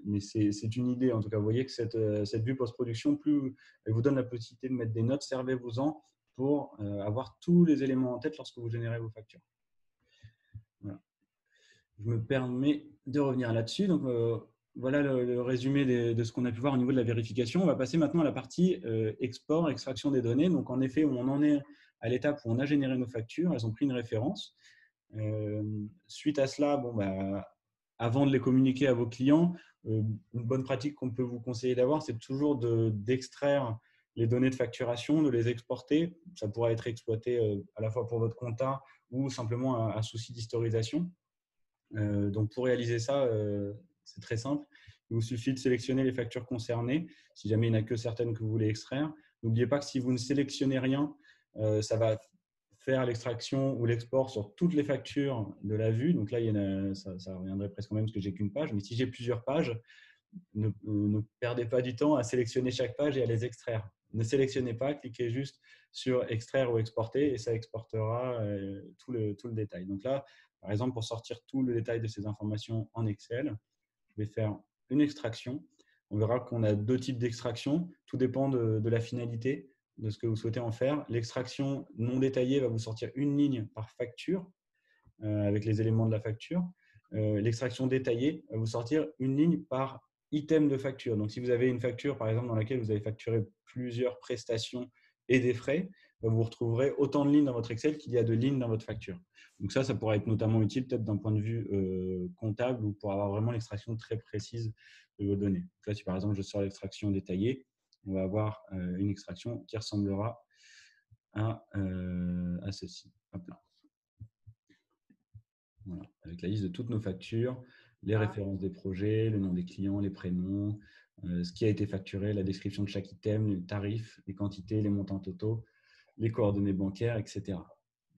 [SPEAKER 2] mais c'est une idée en tout cas. Vous voyez que cette vue post-production, plus elle vous donne la possibilité de mettre des notes, servez-vous-en pour avoir tous les éléments en tête lorsque vous générez vos factures. Voilà. Je me permets de revenir là-dessus. Donc, voilà le résumé de ce qu'on a pu voir au niveau de la vérification. On va passer maintenant à la partie export, extraction des données. Donc, en effet, on en est à l'étape où on a généré nos factures. Elles ont pris une référence. Suite à cela, avant de les communiquer à vos clients, une bonne pratique qu'on peut vous conseiller d'avoir, c'est toujours d'extraire les données de facturation, de les exporter. Ça pourra être exploité à la fois pour votre compta ou simplement un souci d'historisation. Donc, pour réaliser ça, c'est très simple. Il vous suffit de sélectionner les factures concernées, si jamais il n'y en a que certaines que vous voulez extraire. N'oubliez pas que si vous ne sélectionnez rien, ça va faire l'extraction ou l'export sur toutes les factures de la vue. Donc là, ça reviendrait presque quand même parce que j'ai qu'une page. Mais si j'ai plusieurs pages, ne perdez pas du temps à sélectionner chaque page et à les extraire. Ne sélectionnez pas, cliquez juste sur extraire ou exporter et ça exportera tout le détail. Donc là, par exemple, pour sortir tout le détail de ces informations en Excel, je vais faire une extraction. On verra qu'on a deux types d'extraction. Tout dépend de la finalité, de ce que vous souhaitez en faire. L'extraction non détaillée va vous sortir une ligne par facture avec les éléments de la facture. L'extraction détaillée va vous sortir une ligne par item de facture. Donc, si vous avez une facture, par exemple, dans laquelle vous avez facturé plusieurs prestations et des frais, vous retrouverez autant de lignes dans votre Excel qu'il y a de lignes dans votre facture. Donc ça pourra être notamment utile peut-être d'un point de vue comptable ou pour avoir vraiment l'extraction très précise de vos données. Donc là, si par exemple je sors l'extraction détaillée, on va avoir une extraction qui ressemblera à ceci. Hop là. Voilà, avec la liste de toutes nos factures, les références des projets, le nom des clients, les prénoms, ce qui a été facturé, la description de chaque item, les tarifs, les quantités, les montants totaux, les coordonnées bancaires, etc.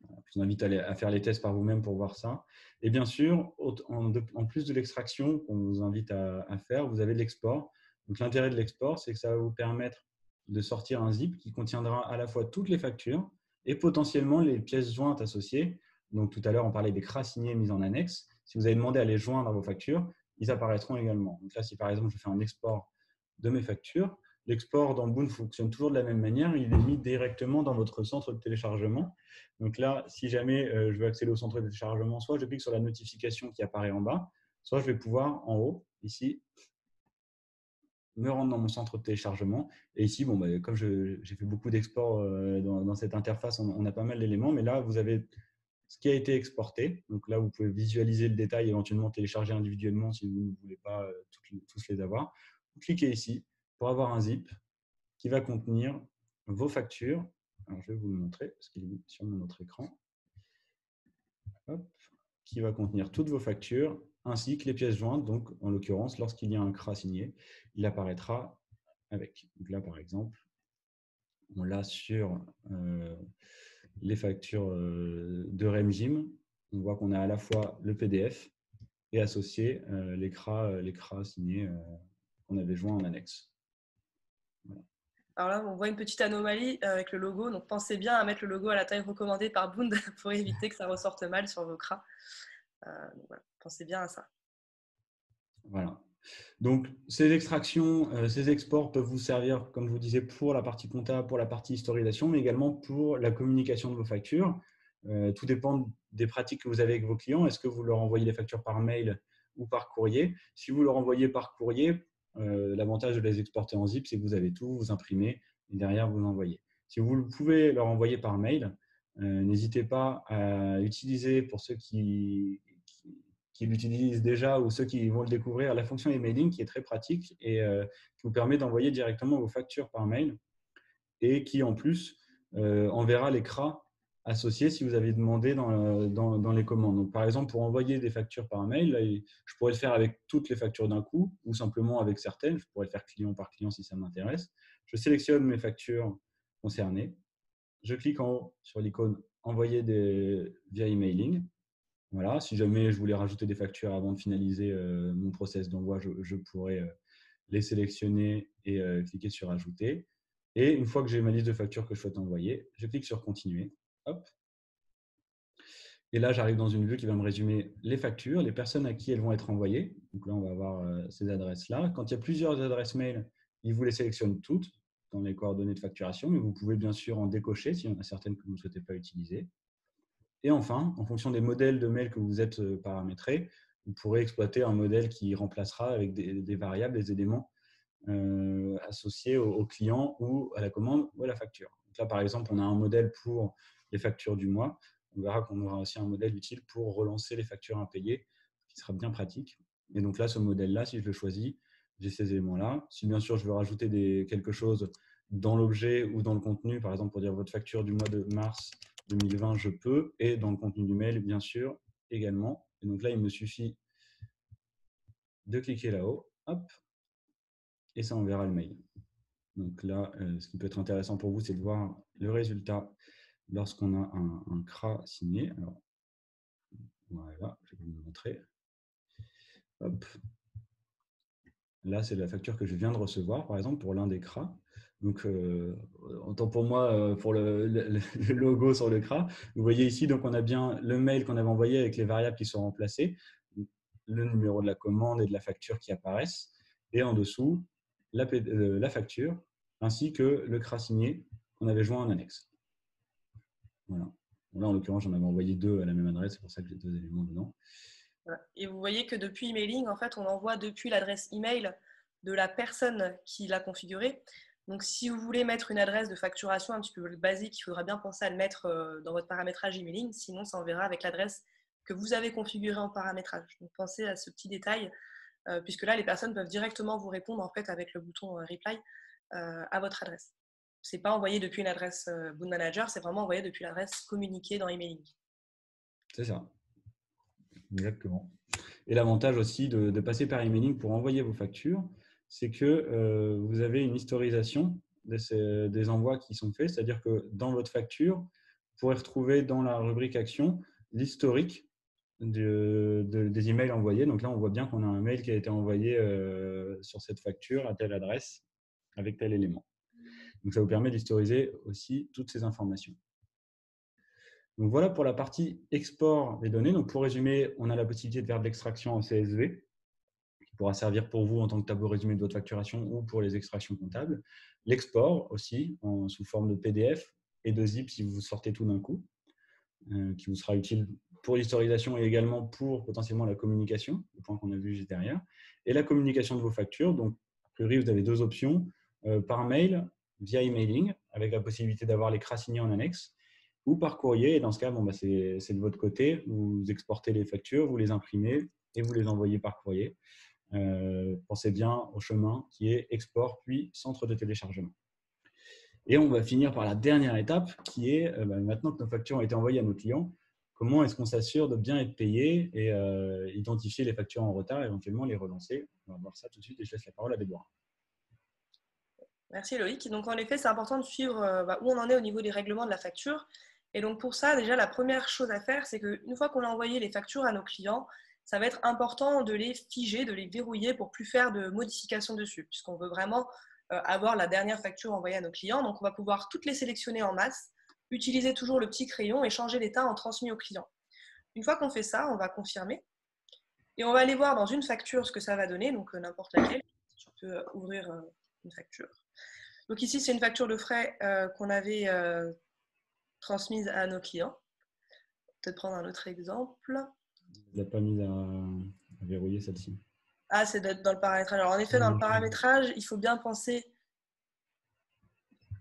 [SPEAKER 2] Je vous invite à faire les tests par vous-même pour voir ça. Et bien sûr, en plus de l'extraction qu'on vous invite à faire, vous avez de l'export. Donc l'intérêt de l'export, c'est que ça va vous permettre de sortir un zip qui contiendra à la fois toutes les factures, et potentiellement les pièces jointes associées. Donc tout à l'heure, on parlait des CRA signés mis en annexe. Si vous avez demandé à les joindre à vos factures, ils apparaîtront également. Donc là, si par exemple, je fais un export de mes factures, l'export dans Boon fonctionne toujours de la même manière. Il est mis directement dans votre centre de téléchargement. Donc là, si jamais je veux accéder au centre de téléchargement, soit je clique sur la notification qui apparaît en bas, soit je vais pouvoir en haut, ici, me rendre dans mon centre de téléchargement. Et ici, bon, comme j'ai fait beaucoup d'exports dans cette interface, on a pas mal d'éléments. Mais là, vous avez ce qui a été exporté. Donc là, vous pouvez visualiser le détail, éventuellement télécharger individuellement si vous ne voulez pas tous les avoir. Vous cliquez ici pour avoir un zip qui va contenir vos factures. Alors, je vais vous le montrer parce qu'il est sur mon autre écran. Hop, qui va contenir toutes vos factures ainsi que les pièces jointes. Donc, en l'occurrence, lorsqu'il y a un CRA signé, il apparaîtra avec. Donc là, par exemple, on l'a sur les factures de REMGIM. On voit qu'on a à la fois le PDF et associé les CRA signés qu'on avait joints en annexe.
[SPEAKER 3] Voilà. Alors là, on voit une petite anomalie avec le logo. Donc, pensez bien à mettre le logo à la taille recommandée par Boond pour éviter que ça ressorte mal sur vos CRA. Donc voilà, pensez bien à ça.
[SPEAKER 2] Voilà. Donc, ces extractions, ces exports peuvent vous servir, comme je vous disais, pour la partie comptable, pour la partie historisation, mais également pour la communication de vos factures. Tout dépend des pratiques que vous avez avec vos clients. Est-ce que vous leur envoyez les factures par mail ou par courrier? Si vous leur envoyez par courrier, l'avantage de les exporter en zip, c'est que vous avez tout, vous imprimez et derrière, vous envoyez. Si vous pouvez leur envoyer par mail, n'hésitez pas à utiliser, pour ceux qui l'utilisent déjà ou ceux qui vont le découvrir, la fonction emailing qui est très pratique et qui vous permet d'envoyer directement vos factures par mail et qui en plus enverra les CRA associés si vous avez demandé dans les commandes. Donc, par exemple, pour envoyer des factures par mail, là, je pourrais le faire avec toutes les factures d'un coup ou simplement avec certaines. Je pourrais le faire client par client si ça m'intéresse. Je sélectionne mes factures concernées. Je clique en haut sur l'icône envoyer via emailing. Voilà, si jamais je voulais rajouter des factures avant de finaliser mon process d'envoi, je pourrais les sélectionner et cliquer sur ajouter. Et une fois que j'ai ma liste de factures que je souhaite envoyer, je clique sur continuer. Hop. Et là, j'arrive dans une vue qui va me résumer les factures, les personnes à qui elles vont être envoyées. Donc là, on va avoir ces adresses-là. Quand il y a plusieurs adresses mail, il vous les sélectionne toutes dans les coordonnées de facturation, mais vous pouvez bien sûr en décocher s'il y en a certaines que vous ne souhaitez pas utiliser. Et enfin, en fonction des modèles de mail que vous êtes paramétrés, vous pourrez exploiter un modèle qui remplacera avec des variables, des éléments associés au client ou à la commande ou à la facture. Donc là, par exemple, on a un modèle pour les factures du mois. On verra qu'on aura aussi un modèle utile pour relancer les factures impayées, ce qui sera bien pratique. Et donc là, ce modèle-là, si je le choisis, j'ai ces éléments-là. Si bien sûr, je veux rajouter quelque chose dans l'objet ou dans le contenu, par exemple, pour dire votre facture du mois de mars 2020, je peux. Et dans le contenu du mail, bien sûr, également. Et donc là, il me suffit de cliquer là-haut. Hop. Et ça enverra le mail. Donc là, ce qui peut être intéressant pour vous, c'est de voir le résultat lorsqu'on a un CRA signé. Alors, voilà, je vais vous le montrer. Hop. Là, c'est la facture que je viens de recevoir, par exemple, pour l'un des CRA. Donc, autant pour moi, pour le logo sur le CRA. Vous voyez ici, donc on a bien le mail qu'on avait envoyé avec les variables qui sont remplacées, le numéro de la commande et de la facture qui apparaissent, et en dessous, la facture, ainsi que le CRA signé qu'on avait joint en annexe. Voilà. Là, en l'occurrence, j'en avais envoyé deux à la même adresse, c'est pour ça que j'ai deux éléments dedans.
[SPEAKER 3] Et vous voyez que depuis emailing, en fait, on envoie depuis l'adresse email de la personne qui l'a configuré. Donc, si vous voulez mettre une adresse de facturation un petit peu basique, il faudra bien penser à le mettre dans votre paramétrage emailing. Sinon, ça enverra avec l'adresse que vous avez configurée en paramétrage. Donc, pensez à ce petit détail, puisque là, les personnes peuvent directement vous répondre en fait avec le bouton reply à votre adresse. Ce n'est pas envoyé depuis une adresse Boon Manager, c'est vraiment envoyé depuis l'adresse communiquée dans emailing.
[SPEAKER 2] C'est ça. Exactement. Et l'avantage aussi de passer par emailing pour envoyer vos factures, c'est que vous avez une historisation des envois qui sont faits, c'est-à-dire que dans votre facture, vous pourrez retrouver dans la rubrique action l'historique des emails envoyés. Donc là, on voit bien qu'on a un mail qui a été envoyé sur cette facture à telle adresse avec tel élément. Donc ça vous permet d'historiser aussi toutes ces informations. Donc voilà pour la partie export des données. Donc pour résumer, on a la possibilité de faire de l'extraction en CSV, qui pourra servir pour vous en tant que tableau résumé de votre facturation ou pour les extractions comptables. L'export aussi, sous forme de PDF et de zip si vous sortez tout d'un coup, qui vous sera utile pour l'historisation et également pour potentiellement la communication, le point qu'on a vu juste derrière, et la communication de vos factures. Donc, a priori, vous avez deux options, par mail, via emailing, avec la possibilité d'avoir les CRA signés en annexe, ou par courrier. Et dans ce cas, bon, c'est de votre côté, vous exportez les factures, vous les imprimez et vous les envoyez par courrier. Pensez bien au chemin qui est export puis centre de téléchargement. Et on va finir par la dernière étape qui est, maintenant que nos factures ont été envoyées à nos clients, comment est-ce qu'on s'assure de bien être payé et identifier les factures en retard, éventuellement les relancer. On va voir ça tout de suite et je laisse la parole à Déborah.
[SPEAKER 3] Merci Loïc. Donc en effet, c'est important de suivre où on en est au niveau des règlements de la facture. Et donc pour ça, déjà, la première chose à faire, c'est qu'une fois qu'on a envoyé les factures à nos clients, ça va être important de les figer, de les verrouiller pour plus faire de modifications dessus, puisqu'on veut vraiment avoir la dernière facture envoyée à nos clients. Donc on va pouvoir toutes les sélectionner en masse, utiliser toujours le petit crayon et changer l'état en transmis au client. Une fois qu'on fait ça, on va confirmer. Et on va aller voir dans une facture ce que ça va donner, donc n'importe laquelle. Tu peux ouvrir une facture. Donc ici, c'est une facture de frais qu'on avait transmise à nos clients. Peut-être prendre un autre exemple.
[SPEAKER 2] Vous n'avez pas mis à verrouiller celle-ci.
[SPEAKER 3] Ah, c'est dans le paramétrage. Alors en effet, dans le paramétrage, il faut bien penser...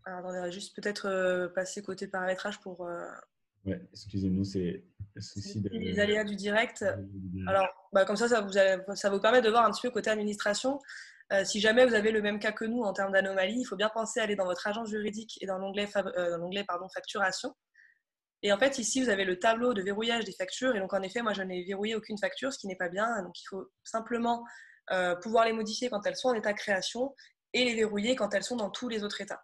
[SPEAKER 3] Alors, attendez, on va juste peut-être passer côté paramétrage pour...
[SPEAKER 2] Ouais, excusez-nous, c'est le souci
[SPEAKER 3] les aléas du direct. Alors, comme ça, ça vous permet de voir un petit peu côté administration. Si jamais vous avez le même cas que nous en termes d'anomalie, il faut bien penser à aller dans votre agence juridique et dans l'onglet facturation. Et en fait, ici, vous avez le tableau de verrouillage des factures. Et donc, en effet, moi, je n'ai verrouillé aucune facture, ce qui n'est pas bien. Donc, il faut simplement pouvoir les modifier quand elles sont en état création et les verrouiller quand elles sont dans tous les autres états.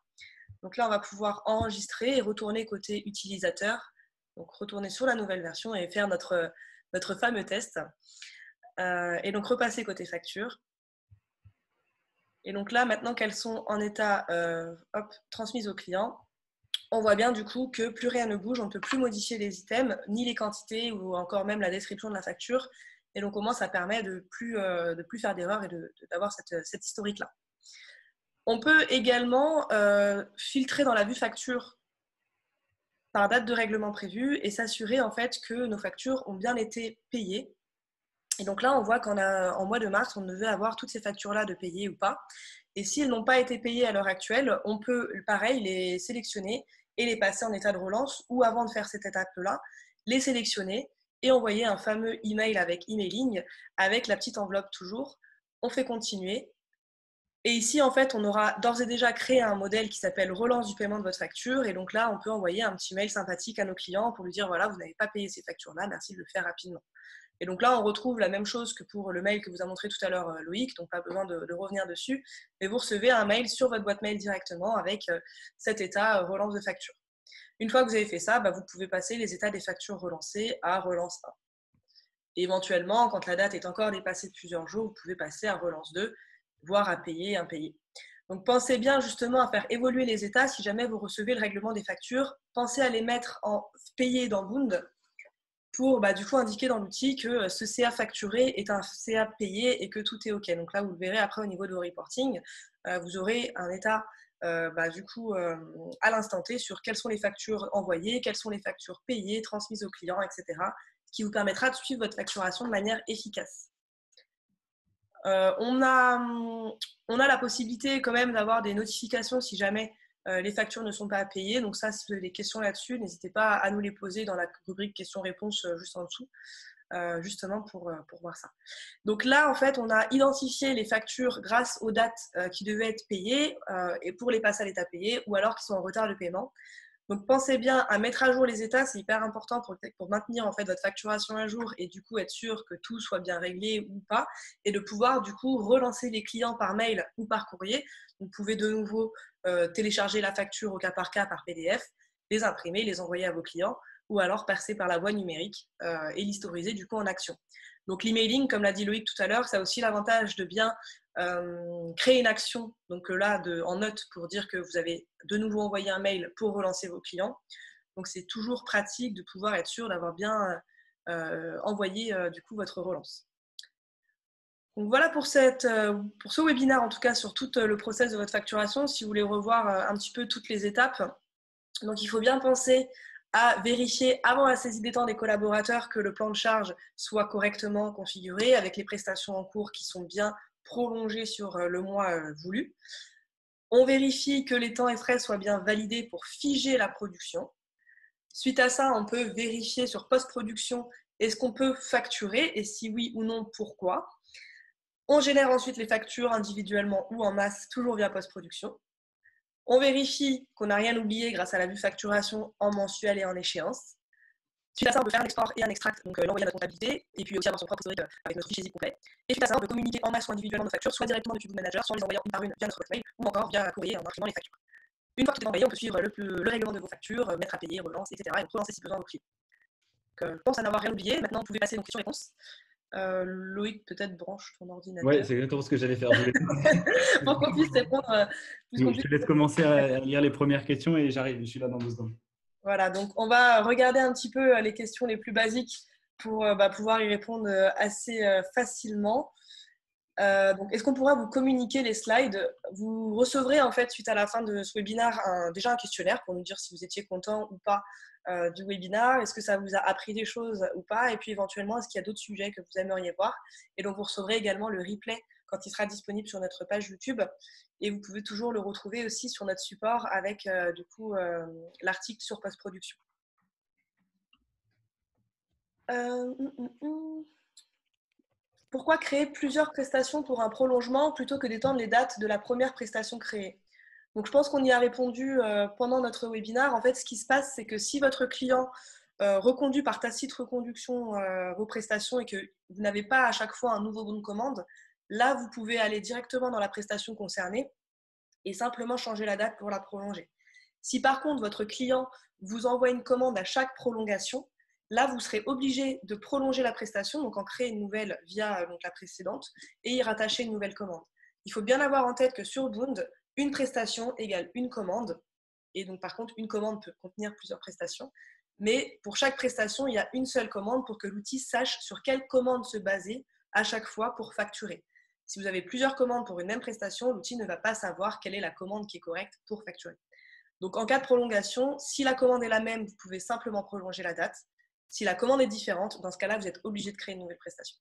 [SPEAKER 3] Donc là, on va pouvoir enregistrer et retourner côté utilisateur. Donc, retourner sur la nouvelle version et faire notre fameux test. Et donc, repasser côté facture. Et donc là, maintenant qu'elles sont en état transmises au client, on voit bien du coup que plus rien ne bouge, on ne peut plus modifier les items, ni les quantités ou encore même la description de la facture. Et donc au moins, ça permet de plus faire d'erreurs et d'avoir cette historique-là. On peut également filtrer dans la vue facture par date de règlement prévue et s'assurer en fait que nos factures ont bien été payées. Et donc là, on voit qu'en mois de mars, on devait avoir toutes ces factures-là de payer ou pas. Et si elles n'ont pas été payées à l'heure actuelle, on peut, pareil, les sélectionner et les passer en état de relance ou avant de faire cette étape-là, les sélectionner et envoyer un fameux email avec emailing avec la petite enveloppe toujours. On fait continuer. Et ici, en fait, on aura d'ores et déjà créé un modèle qui s'appelle relance du paiement de votre facture. Et donc là, on peut envoyer un petit mail sympathique à nos clients pour lui dire, voilà, vous n'avez pas payé ces factures-là, merci de le faire rapidement. Et donc là, on retrouve la même chose que pour le mail que vous a montré tout à l'heure Loïc, donc pas besoin de revenir dessus. Mais vous recevez un mail sur votre boîte mail directement avec cet état relance de facture. Une fois que vous avez fait ça, vous pouvez passer les états des factures relancées à relance 1. Et éventuellement, quand la date est encore dépassée de plusieurs jours, vous pouvez passer à relance 2, voire à payer, impayé. Donc pensez bien justement à faire évoluer les états. Si jamais vous recevez le règlement des factures, pensez à les mettre en payé dans Bound pour du coup indiquer dans l'outil que ce CA facturé est un CA payé et que tout est OK. Donc là, vous le verrez après au niveau de vos reporting, vous aurez un état du coup à l'instant T sur quelles sont les factures envoyées, quelles sont les factures payées, transmises au client, etc. Ce qui vous permettra de suivre votre facturation de manière efficace. On a la possibilité quand même d'avoir des notifications si jamais les factures ne sont pas payées. Donc ça, si vous avez des questions là-dessus, n'hésitez pas à nous les poser dans la rubrique questions-réponses juste en dessous, justement pour voir ça. Donc là, en fait, on a identifié les factures grâce aux dates qui devaient être payées et pour les passer à l'état payé ou alors qui sont en retard de paiement. Donc pensez bien à mettre à jour les états, c'est hyper important pour maintenir en fait votre facturation à jour et du coup être sûr que tout soit bien réglé ou pas et de pouvoir du coup relancer les clients par mail ou par courrier. Vous pouvez de nouveau télécharger la facture au cas par PDF, les imprimer, les envoyer à vos clients ou alors passer par la voie numérique et l'historiser du coup en action. Donc l'emailing, comme l'a dit Loïc tout à l'heure, ça a aussi l'avantage de bien créer une action, donc là en note pour dire que vous avez de nouveau envoyé un mail pour relancer vos clients. Donc, c'est toujours pratique de pouvoir être sûr d'avoir bien envoyé du coup votre relance. Donc voilà pour ce webinaire, en tout cas sur tout le process de votre facturation. Si vous voulez revoir un petit peu toutes les étapes, donc il faut bien penser à vérifier avant la saisie des temps des collaborateurs que le plan de charge soit correctement configuré avec les prestations en cours qui sont bien prolongées sur le mois voulu. On vérifie que les temps et frais soient bien validés pour figer la production. Suite à ça, on peut vérifier sur post-production est-ce qu'on peut facturer et si oui ou non, pourquoi. On génère ensuite les factures individuellement ou en masse, toujours via post-production. On vérifie qu'on n'a rien oublié grâce à la vue facturation en mensuel et en échéance. Suite à ça, on peut faire un export et un extract, donc l'envoyer à notre comptabilité, et puis aussi avoir son propre historique avec notre fichier zip complet. Et suite à ça, on peut communiquer en masse ou individuellement nos factures, soit directement depuis Boon Manager, soit en les envoyant une par une via notre boîte mail, ou encore via courrier en imprimant les factures. Une fois que tout est envoyé, on peut suivre le règlement de vos factures, mettre à payer, relance, etc. et donc relancer si besoin vos clients. Je pense à n'avoir rien oublié. Maintenant, vous pouvez passer aux questions-réponses. Loïc, peut-être branche ton ordinateur.
[SPEAKER 2] Oui, c'est exactement ce que j'allais faire.
[SPEAKER 3] Pour qu'on puisse répondre.
[SPEAKER 2] Je te laisse commencer à lire les premières questions et j'arrive, je suis là dans 2 secondes.
[SPEAKER 3] Voilà, donc on va regarder un petit peu les questions les plus basiques pour pouvoir y répondre assez facilement. Donc, est-ce qu'on pourra vous communiquer les slides? Vous recevrez en fait, suite à la fin de ce webinaire, déjà un questionnaire pour nous dire si vous étiez content ou pas du webinaire. Est-ce que ça vous a appris des choses ou pas? Et puis éventuellement, est-ce qu'il y a d'autres sujets que vous aimeriez voir? Et donc, vous recevrez également le replay quand il sera disponible sur notre page YouTube. Et vous pouvez toujours le retrouver aussi sur notre support avec du coup l'article sur post-production. Pourquoi créer plusieurs prestations pour un prolongement plutôt que d'étendre les dates de la première prestation créée? Donc, je pense qu'on y a répondu pendant notre webinaire. En fait, ce qui se passe, c'est que si votre client reconduit par tacite reconduction vos prestations et que vous n'avez pas à chaque fois un nouveau bon de commande, là, vous pouvez aller directement dans la prestation concernée et simplement changer la date pour la prolonger. Si par contre, votre client vous envoie une commande à chaque prolongation, là, vous serez obligé de prolonger la prestation, donc en créer une nouvelle via donc, la précédente et y rattacher une nouvelle commande. Il faut bien avoir en tête que sur Boond, une prestation égale une commande. Et donc, par contre, une commande peut contenir plusieurs prestations. Mais pour chaque prestation, il y a une seule commande pour que l'outil sache sur quelle commande se baser à chaque fois pour facturer. Si vous avez plusieurs commandes pour une même prestation, l'outil ne va pas savoir quelle est la commande qui est correcte pour facturer. Donc, en cas de prolongation, si la commande est la même, vous pouvez simplement prolonger la date. Si la commande est différente, dans ce cas-là, vous êtes obligé de créer une nouvelle prestation.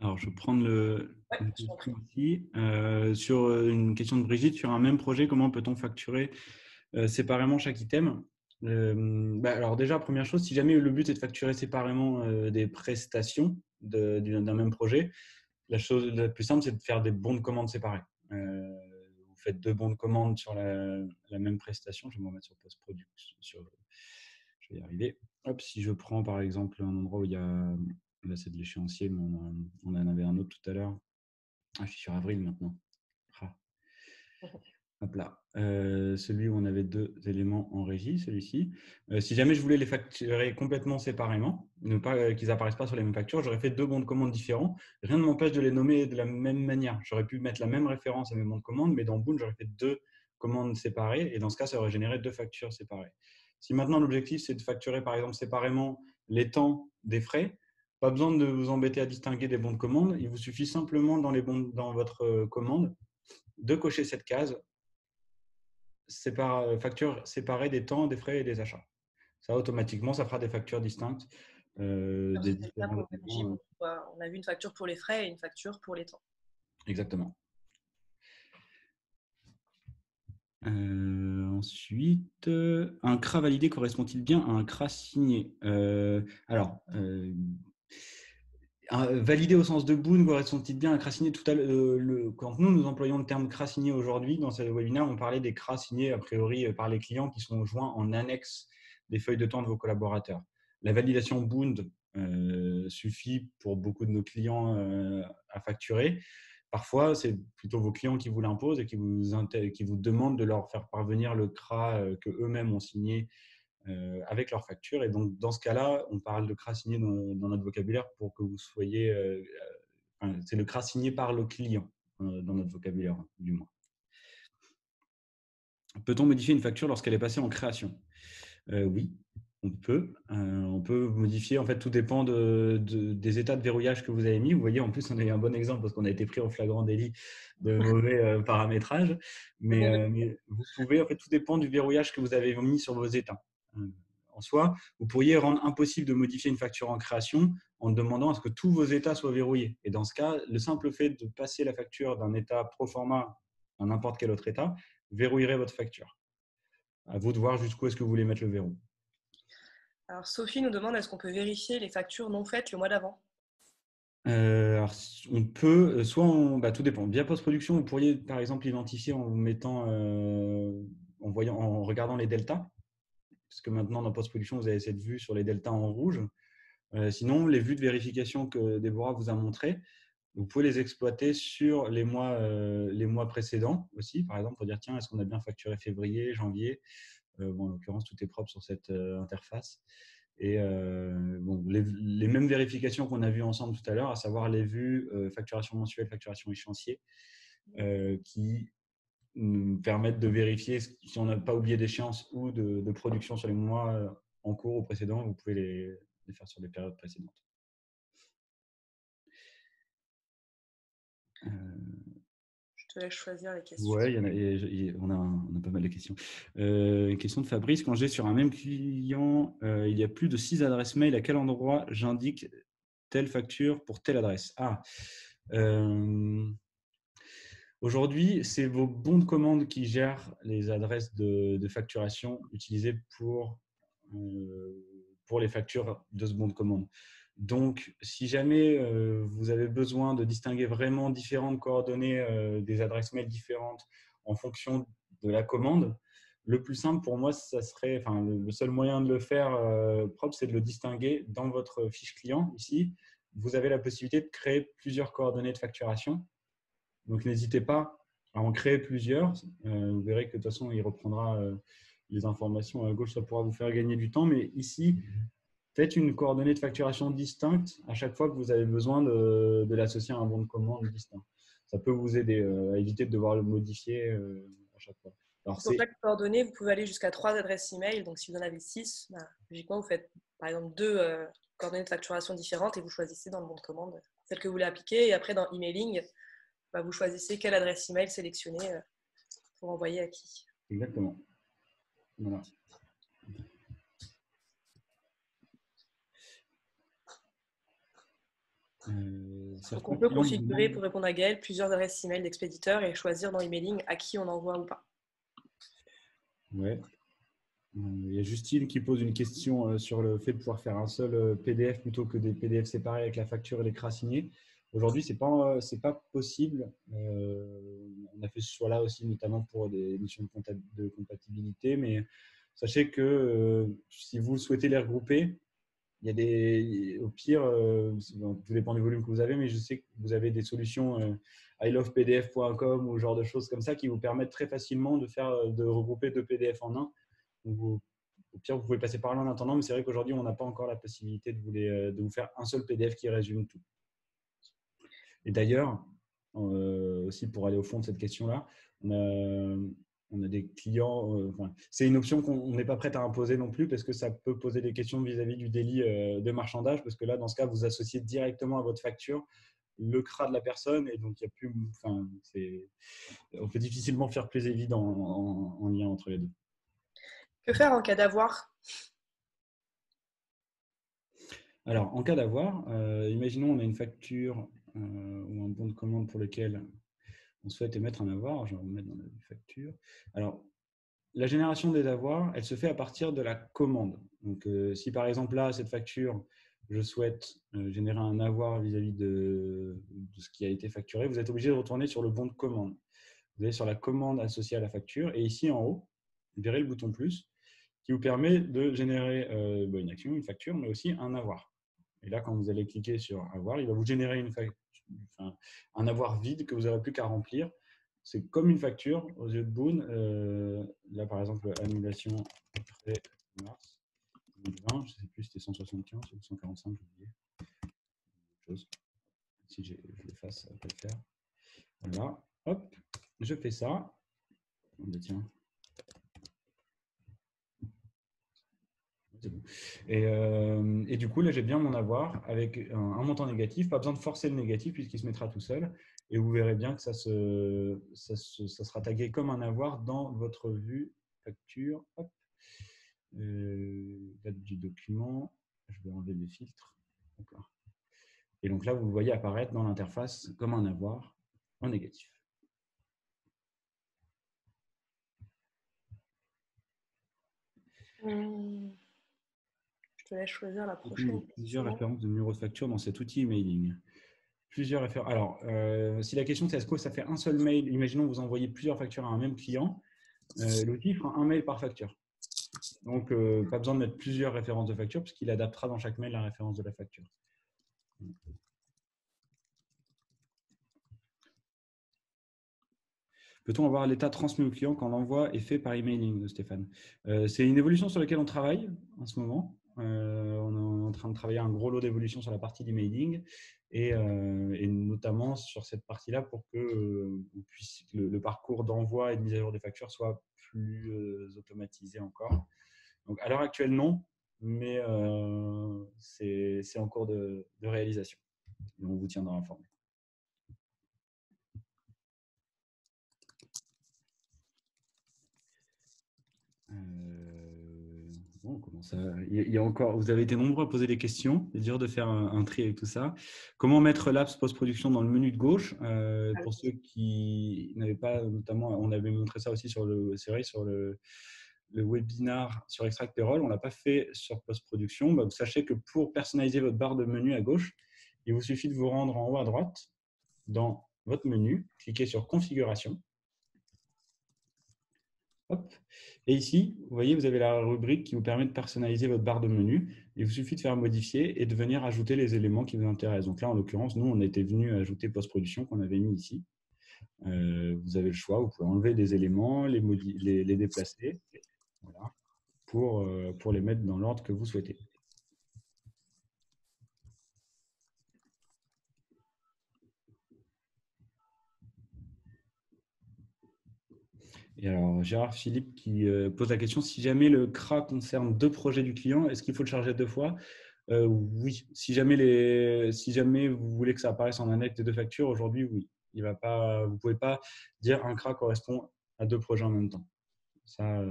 [SPEAKER 2] Alors, je vais prendre la question ici. Sur une question de Brigitte, sur un même projet, comment peut-on facturer séparément chaque item? Alors déjà, première chose, si jamais le but est de facturer séparément des prestations d'un même projet, la chose la plus simple, c'est de faire des bons de commande séparés. Vous faites 2 bons de commande sur la même prestation. Je vais me remettre sur post-production. Je vais y arriver. Hop, si je prends par exemple un endroit où il y a, là c'est de l'échéancier, mais on en avait un autre tout à l'heure. Ah, je suis sur avril maintenant. Ah. Hop là. Celui où on avait 2 éléments en régie, celui-ci. Si jamais je voulais les facturer complètement séparément, ne pas qu'ils apparaissent pas sur les mêmes factures, j'aurais fait 2 bons de commande différents. Rien ne m'empêche de les nommer de la même manière. J'aurais pu mettre la même référence à mes bons de commande, mais dans Boon, j'aurais fait 2 commandes séparées et dans ce cas, ça aurait généré 2 factures séparées. Si maintenant l'objectif c'est de facturer par exemple séparément les temps des frais, pas besoin de vous embêter à distinguer des bons de commande. Il vous suffit simplement dans votre commande de cocher cette case facture séparée des temps, des frais et des achats. Ça, automatiquement, ça fera des factures distinctes. Des différents éléments.
[SPEAKER 3] On a vu une facture pour les frais et une facture pour les temps.
[SPEAKER 2] Exactement. Ensuite, un CRA validé correspond-il bien à un CRA signé? Validé au sens de Boon correspond-il bien à un CRA signé? Quand nous employons le terme CRA signé aujourd'hui, dans ce webinaire, on parlait des CRA signés a priori par les clients qui sont joints en annexe des feuilles de temps de vos collaborateurs. La validation Boond suffit pour beaucoup de nos clients à facturer. Parfois, c'est plutôt vos clients qui vous l'imposent et qui vous demandent de leur faire parvenir le CRA qu'eux-mêmes ont signé avec leur facture. Et donc, dans ce cas-là, on parle de CRA signé dans notre vocabulaire pour que vous soyez… c'est le CRA signé par le client dans notre vocabulaire, du moins. Peut-on modifier une facture lorsqu'elle est passée en création? Oui, on peut. On peut modifier, en fait, tout dépend des états de verrouillage que vous avez mis. Vous voyez, en plus, on a eu un bon exemple parce qu'on a été pris en flagrant délit de mauvais paramétrage. Mais vous pouvez, en fait, tout dépend du verrouillage que vous avez mis sur vos états. En soi, vous pourriez rendre impossible de modifier une facture en création en demandant à ce que tous vos états soient verrouillés. Et dans ce cas, le simple fait de passer la facture d'un état pro forma à n'importe quel autre état verrouillerait votre facture. À vous de voir jusqu'où est-ce que vous voulez mettre le verrou.
[SPEAKER 3] Alors, Sophie nous demande est-ce qu'on peut vérifier les factures non faites le mois d'avant?
[SPEAKER 2] Alors, on peut, tout dépend. Via post-production, vous pourriez par exemple identifier en vous mettant, en regardant les deltas, parce que maintenant dans post-production, vous avez cette vue sur les deltas en rouge. Sinon, les vues de vérification que Déborah vous a montrées, vous pouvez les exploiter sur les mois précédents aussi, par exemple, pour dire tiens, est-ce qu'on a bien facturé février, janvier? En l'occurrence, tout est propre sur cette interface. Et les mêmes vérifications qu'on a vues ensemble tout à l'heure, à savoir les vues facturation mensuelle, facturation échéancier, qui nous permettent de vérifier si on n'a pas oublié d'échéance ou de production sur les mois en cours ou précédents. Vous pouvez les faire sur les périodes précédentes.
[SPEAKER 3] Je te laisse choisir les questions.
[SPEAKER 2] Ouais, on a pas mal de questions. Une question de Fabrice. Quand j'ai sur un même client, il y a plus de 6 adresses mail, à quel endroit j'indique telle facture pour telle adresse? Aujourd'hui, c'est vos bons de commande qui gèrent les adresses de facturation utilisées pour les factures de ce bon de commande. Donc, si jamais vous avez besoin de distinguer vraiment différentes coordonnées des adresses mail différentes en fonction de la commande, le plus simple pour moi, ça serait, enfin, le seul moyen de le faire propre, c'est de le distinguer dans votre fiche client. Ici, vous avez la possibilité de créer plusieurs coordonnées de facturation. Donc, n'hésitez pas à en créer plusieurs. Vous verrez que de toute façon, il reprendra les informations à gauche, ça pourra vous faire gagner du temps. Mais ici, faites une coordonnée de facturation distincte à chaque fois que vous avez besoin de l'associer à un bon de commande distinct. Ça peut vous aider à éviter de devoir le modifier à chaque fois. Alors,
[SPEAKER 3] Pour chaque coordonnée, vous pouvez aller jusqu'à 3 adresses email. Donc, si vous en avez 6, logiquement, vous faites par exemple 2 coordonnées de facturation différentes et vous choisissez dans le bon de commande celle que vous voulez appliquer. Et après, dans emailing, vous choisissez quelle adresse email sélectionner pour envoyer à qui.
[SPEAKER 2] Exactement. Voilà.
[SPEAKER 3] Donc, on peut configurer, pour répondre à Gaël, plusieurs adresses email d'expéditeurs et choisir dans emailing à qui on envoie ou pas.
[SPEAKER 2] Ouais. Il y a Justine qui pose une question sur le fait de pouvoir faire un seul PDF plutôt que des PDF séparés avec la facture et l'écran signé. Aujourd'hui, ce n'est pas possible. On a fait ce choix-là aussi, notamment pour des missions de compatibilité. Mais sachez que si vous souhaitez les regrouper, il y a au pire, tout dépend du volume que vous avez, mais je sais que vous avez des solutions ilovepdf.com ou genre de choses comme ça qui vous permettent très facilement de regrouper 2 PDF en un. Donc au pire, vous pouvez passer par là en attendant, mais c'est vrai qu'aujourd'hui, on n'a pas encore la possibilité de vous faire un seul PDF qui résume tout. Et d'ailleurs, aussi pour aller au fond de cette question-là, on a des clients, c'est une option qu'on n'est pas prêt à imposer non plus parce que ça peut poser des questions vis-à-vis du délit de marchandage, parce que là, dans ce cas, vous associez directement à votre facture le CRA de la personne et donc il y a plus, on peut difficilement faire plus évident en lien entre les deux.
[SPEAKER 3] Que faire en cas d'avoir?
[SPEAKER 2] Alors, en cas d'avoir, imaginons on a une facture ou un bon de commande pour lequel on souhaite émettre un avoir. Je vais remettre dans la facture. Alors, la génération des avoirs, elle se fait à partir de la commande. Donc, si par exemple là, cette facture, je souhaite générer un avoir vis-à-vis de ce qui a été facturé, vous êtes obligé de retourner sur le bon de commande. Vous allez sur la commande associée à la facture et ici en haut, vous verrez le bouton plus qui vous permet de générer une action, une facture, mais aussi un avoir. Et là, quand vous allez cliquer sur avoir, il va vous générer un avoir vide que vous n'aurez plus qu'à remplir. C'est comme une facture aux yeux de Boon. Là, par exemple, annulation après mars 2020, je ne sais plus si c'était 175 ou 145, j'ai oublié. Chose. Si je l'efface, ça va le faire. Voilà, hop, je fais ça. Tiens, C'est bon. Et du coup, là, j'ai bien mon avoir avec un montant négatif. Pas besoin de forcer le négatif puisqu'il se mettra tout seul. Et vous verrez bien que ça sera tagué comme un avoir dans votre vue facture. Hop. Date du document. Je vais enlever les filtres. D'accord. Et donc là, vous le voyez apparaître dans l'interface comme un avoir en négatif.
[SPEAKER 3] Je te laisse choisir la prochaine
[SPEAKER 2] Plusieurs
[SPEAKER 3] question.
[SPEAKER 2] références de numéro de facture dans cet outil emailing. Plusieurs références. Alors, si la question c'est est-ce que ça fait un seul mail, imaginons que vous envoyez plusieurs factures à un même client, l'outil fera un mail par facture. Donc, pas besoin de mettre plusieurs références de facture puisqu'il adaptera dans chaque mail la référence de la facture. Peut-on avoir l'état transmis au client quand l'envoi est fait par emailing, Stéphane? C'est une évolution sur laquelle on travaille en ce moment. On est en train de travailler un gros lot d'évolution sur la partie d'emailing et notamment sur cette partie-là pour que le parcours d'envoi et de mise à jour des factures soit plus automatisé encore. Donc, à l'heure actuelle, non, mais c'est en cours de réalisation. Et on vous tiendra informé. Bon, on commence il y a encore, vous avez été nombreux à poser des questions. C'est dur de faire un tri avec tout ça. Comment mettre l'apps post-production dans le menu de gauche? Pour ceux qui n'avaient pas, notamment, on avait montré ça aussi sur le webinar sur Extract Payroll. On ne l'a pas fait sur post-production. Bah, sachez que pour personnaliser votre barre de menu à gauche, il vous suffit de vous rendre en haut à droite dans votre menu, cliquez sur Configuration. Hop. Et ici, vous voyez, vous avez la rubrique qui vous permet de personnaliser votre barre de menu. Il vous suffit de faire modifier et de venir ajouter les éléments qui vous intéressent. Donc là, en l'occurrence, nous, on était venu ajouter post-production qu'on avait mis ici. Vous avez le choix, vous pouvez enlever des éléments, les déplacer, voilà, pour les mettre dans l'ordre que vous souhaitez. Et alors, Gérard Philippe qui pose la question, si jamais le CRA concerne 2 projets du client, est-ce qu'il faut le charger 2 fois? Oui. Si jamais vous voulez que ça apparaisse en annexe des 2 factures, aujourd'hui, oui. Vous ne pouvez pas dire un CRA correspond à 2 projets en même temps. Ça,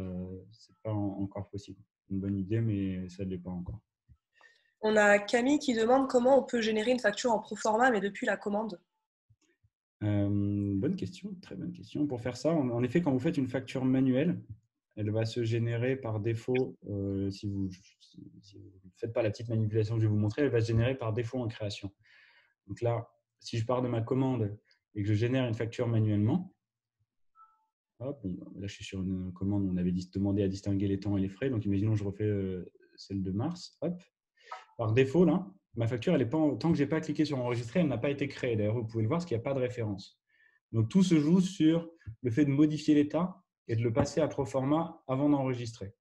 [SPEAKER 2] ce n'est pas encore possible. Une bonne idée, mais ça ne l'est pas encore.
[SPEAKER 3] On a Camille qui demande comment on peut générer une facture en proforma, mais depuis la commande.
[SPEAKER 2] Bonne question, très bonne question. Pour faire ça, en effet, quand vous faites une facture manuelle, elle va se générer par défaut, si vous ne faites pas la petite manipulation que je vais vous montrer, elle va se générer par défaut en création. Donc là, si je pars de ma commande et que je génère une facture manuellement, hop, là je suis sur une commande où on avait demandé à distinguer les temps et les frais. Donc imaginons que je refais celle de mars. Hop. Par défaut, là, ma facture, elle est pas tant que je n'ai pas cliqué sur enregistrer, elle n'a pas été créée. D'ailleurs, vous pouvez le voir parce qu'il n'y a pas de référence. Donc tout se joue sur le fait de modifier l'état et de le passer à Proforma avant d'enregistrer.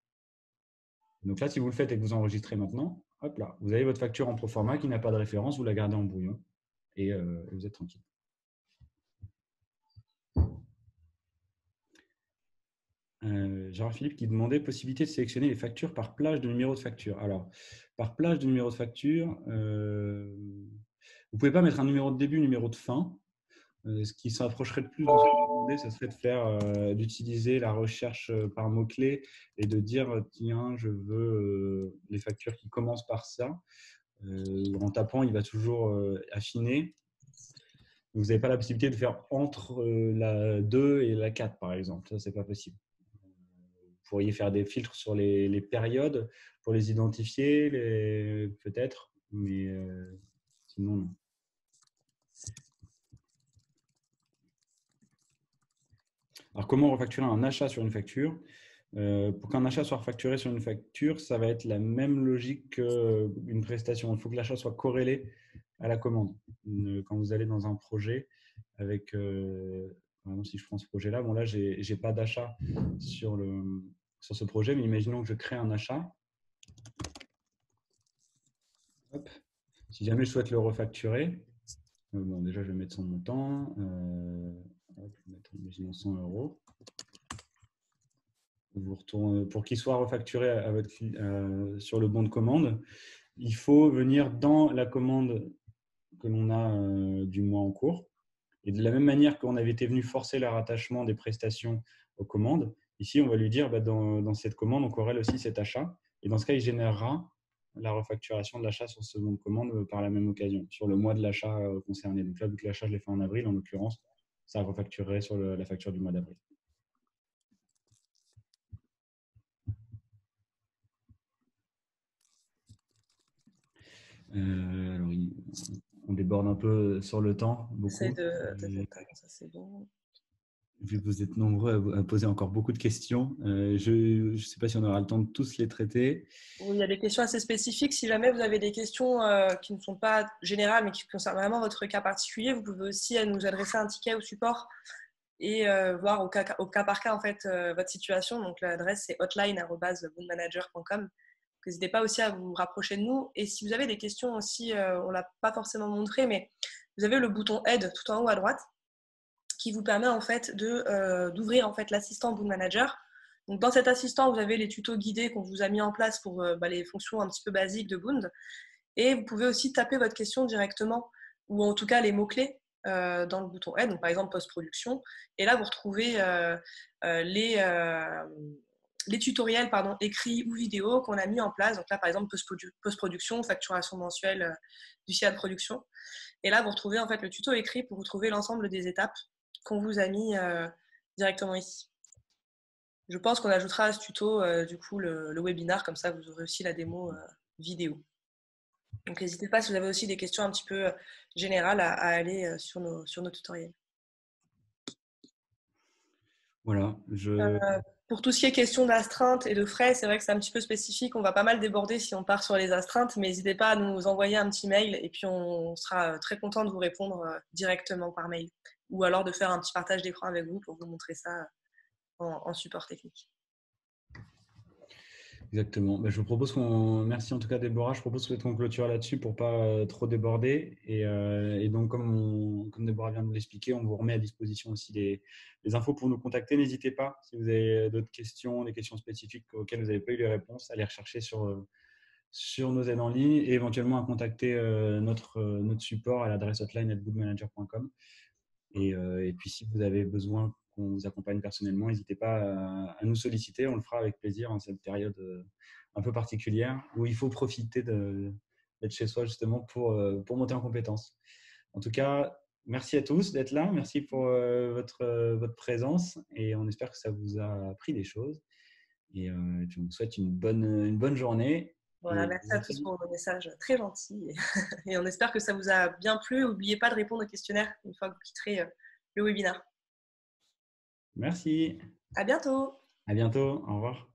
[SPEAKER 2] Donc là, si vous le faites et que vous enregistrez maintenant, hop là, vous avez votre facture en Proforma qui n'a pas de référence, vous la gardez en brouillon et vous êtes tranquille. Gérard Philippe qui demandait possibilité de sélectionner les factures par plage de numéro de facture. Alors, par plage de numéro de facture, vous ne pouvez pas mettre un numéro de début, numéro de fin. Ce qui s'approcherait le plus de ce que vous demandez, ce serait de faire, d'utiliser la recherche par mots-clés et de dire tiens, je veux les factures qui commencent par ça. En tapant, il va toujours affiner. Vous n'avez pas la possibilité de faire entre la 2 et la 4, par exemple. Ça, ce n'est pas possible. Vous pourriez faire des filtres sur les périodes pour les identifier, peut-être, mais sinon, non. Alors, comment refacturer un achat sur une facture? Pour qu'un achat soit refacturé sur une facture, ça va être la même logique qu'une prestation. Il faut que l'achat soit corrélé à la commande. Quand vous allez dans un projet avec, par exemple, si je prends ce projet-là, bon là, je n'ai pas d'achat sur ce projet, mais imaginons que je crée un achat. Hop. Si jamais je souhaite le refacturer, bon, déjà, je vais mettre son montant. Je vais mettre, imaginons, 100 €. pour qu'il soit refacturé sur le bon de commande, il faut venir dans la commande que l'on a du mois en cours. Et de la même manière qu'on avait été venu forcer le rattachement des prestations aux commandes, ici, on va lui dire dans cette commande, on corrèle aussi cet achat. Et dans ce cas, il générera la refacturation de l'achat sur ce bon de commande par la même occasion, sur le mois de l'achat concerné. Donc là, vu que l'achat, je l'ai fait en avril, en l'occurrence, ça refacturerait sur la facture du mois d'avril. Alors, on déborde un peu sur le temps, beaucoup.
[SPEAKER 3] J'essaie ça c'est bon.
[SPEAKER 2] Vu que vous êtes nombreux à poser encore beaucoup de questions, je ne sais pas si on aura le temps de tous les traiter.
[SPEAKER 3] Il y a des questions assez spécifiques. Si jamais vous avez des questions qui ne sont pas générales, mais qui concernent vraiment votre cas particulier, vous pouvez aussi nous adresser un ticket au support et voir au cas par cas en fait, votre situation. Donc l'adresse, c'est hotline@boonmanager.com. N'hésitez pas aussi à vous rapprocher de nous. Et si vous avez des questions aussi, on ne l'a pas forcément montré, mais vous avez le bouton aide tout en haut à droite qui vous permet en fait d'ouvrir en fait l'assistant Boon Manager. Donc dans cet assistant, vous avez les tutos guidés qu'on vous a mis en place pour les fonctions un petit peu basiques de Boon. Et vous pouvez aussi taper votre question directement, ou en tout cas les mots-clés dans le bouton aide, donc par exemple post-production. Et là, vous retrouvez les tutoriels écrits ou vidéo qu'on a mis en place. Donc là, par exemple, post-production, facturation mensuelle du CA de production. Et là, vous retrouvez en fait le tuto écrit pour retrouver l'ensemble des étapes qu'on vous a mis directement ici. Je pense qu'on ajoutera à ce tuto du coup le webinar, comme ça vous aurez aussi la démo vidéo. Donc n'hésitez pas si vous avez aussi des questions un petit peu générales à aller sur nos tutoriels.
[SPEAKER 2] Voilà.
[SPEAKER 3] Pour tout ce qui est question d'astreinte et de frais, c'est vrai que c'est un petit peu spécifique. On va pas mal déborder si on part sur les astreintes, mais n'hésitez pas à nous envoyer un petit mail et puis on sera très content de vous répondre directement par mail. Ou alors de faire un petit partage d'écran avec vous pour vous montrer ça en support technique.
[SPEAKER 2] Exactement. Je vous propose merci en tout cas Déborah, je propose qu'on clôture là-dessus pour pas trop déborder. Et donc comme Déborah vient de l'expliquer, on vous remet à disposition aussi les infos pour nous contacter. N'hésitez pas, si vous avez d'autres questions, des questions spécifiques auxquelles vous n'avez pas eu les réponses, à les rechercher sur nos aides en ligne et éventuellement à contacter notre support à l'adresse hotline@boonmanager.com. Et puis si vous avez besoin qu'on vous accompagne personnellement, n'hésitez pas à nous solliciter, on le fera avec plaisir en cette période un peu particulière où il faut profiter d'être chez soi justement pour monter en compétences. En tout cas, merci à tous d'être là, merci pour votre présence et on espère que ça vous a appris des choses. Et je vous souhaite une bonne journée.
[SPEAKER 3] Voilà, merci à tous pour vos messages très gentils et on espère que ça vous a bien plu. N'oubliez pas de répondre au questionnaire une fois que vous quitterez le webinaire.
[SPEAKER 2] Merci.
[SPEAKER 3] À bientôt.
[SPEAKER 2] À bientôt. Au revoir.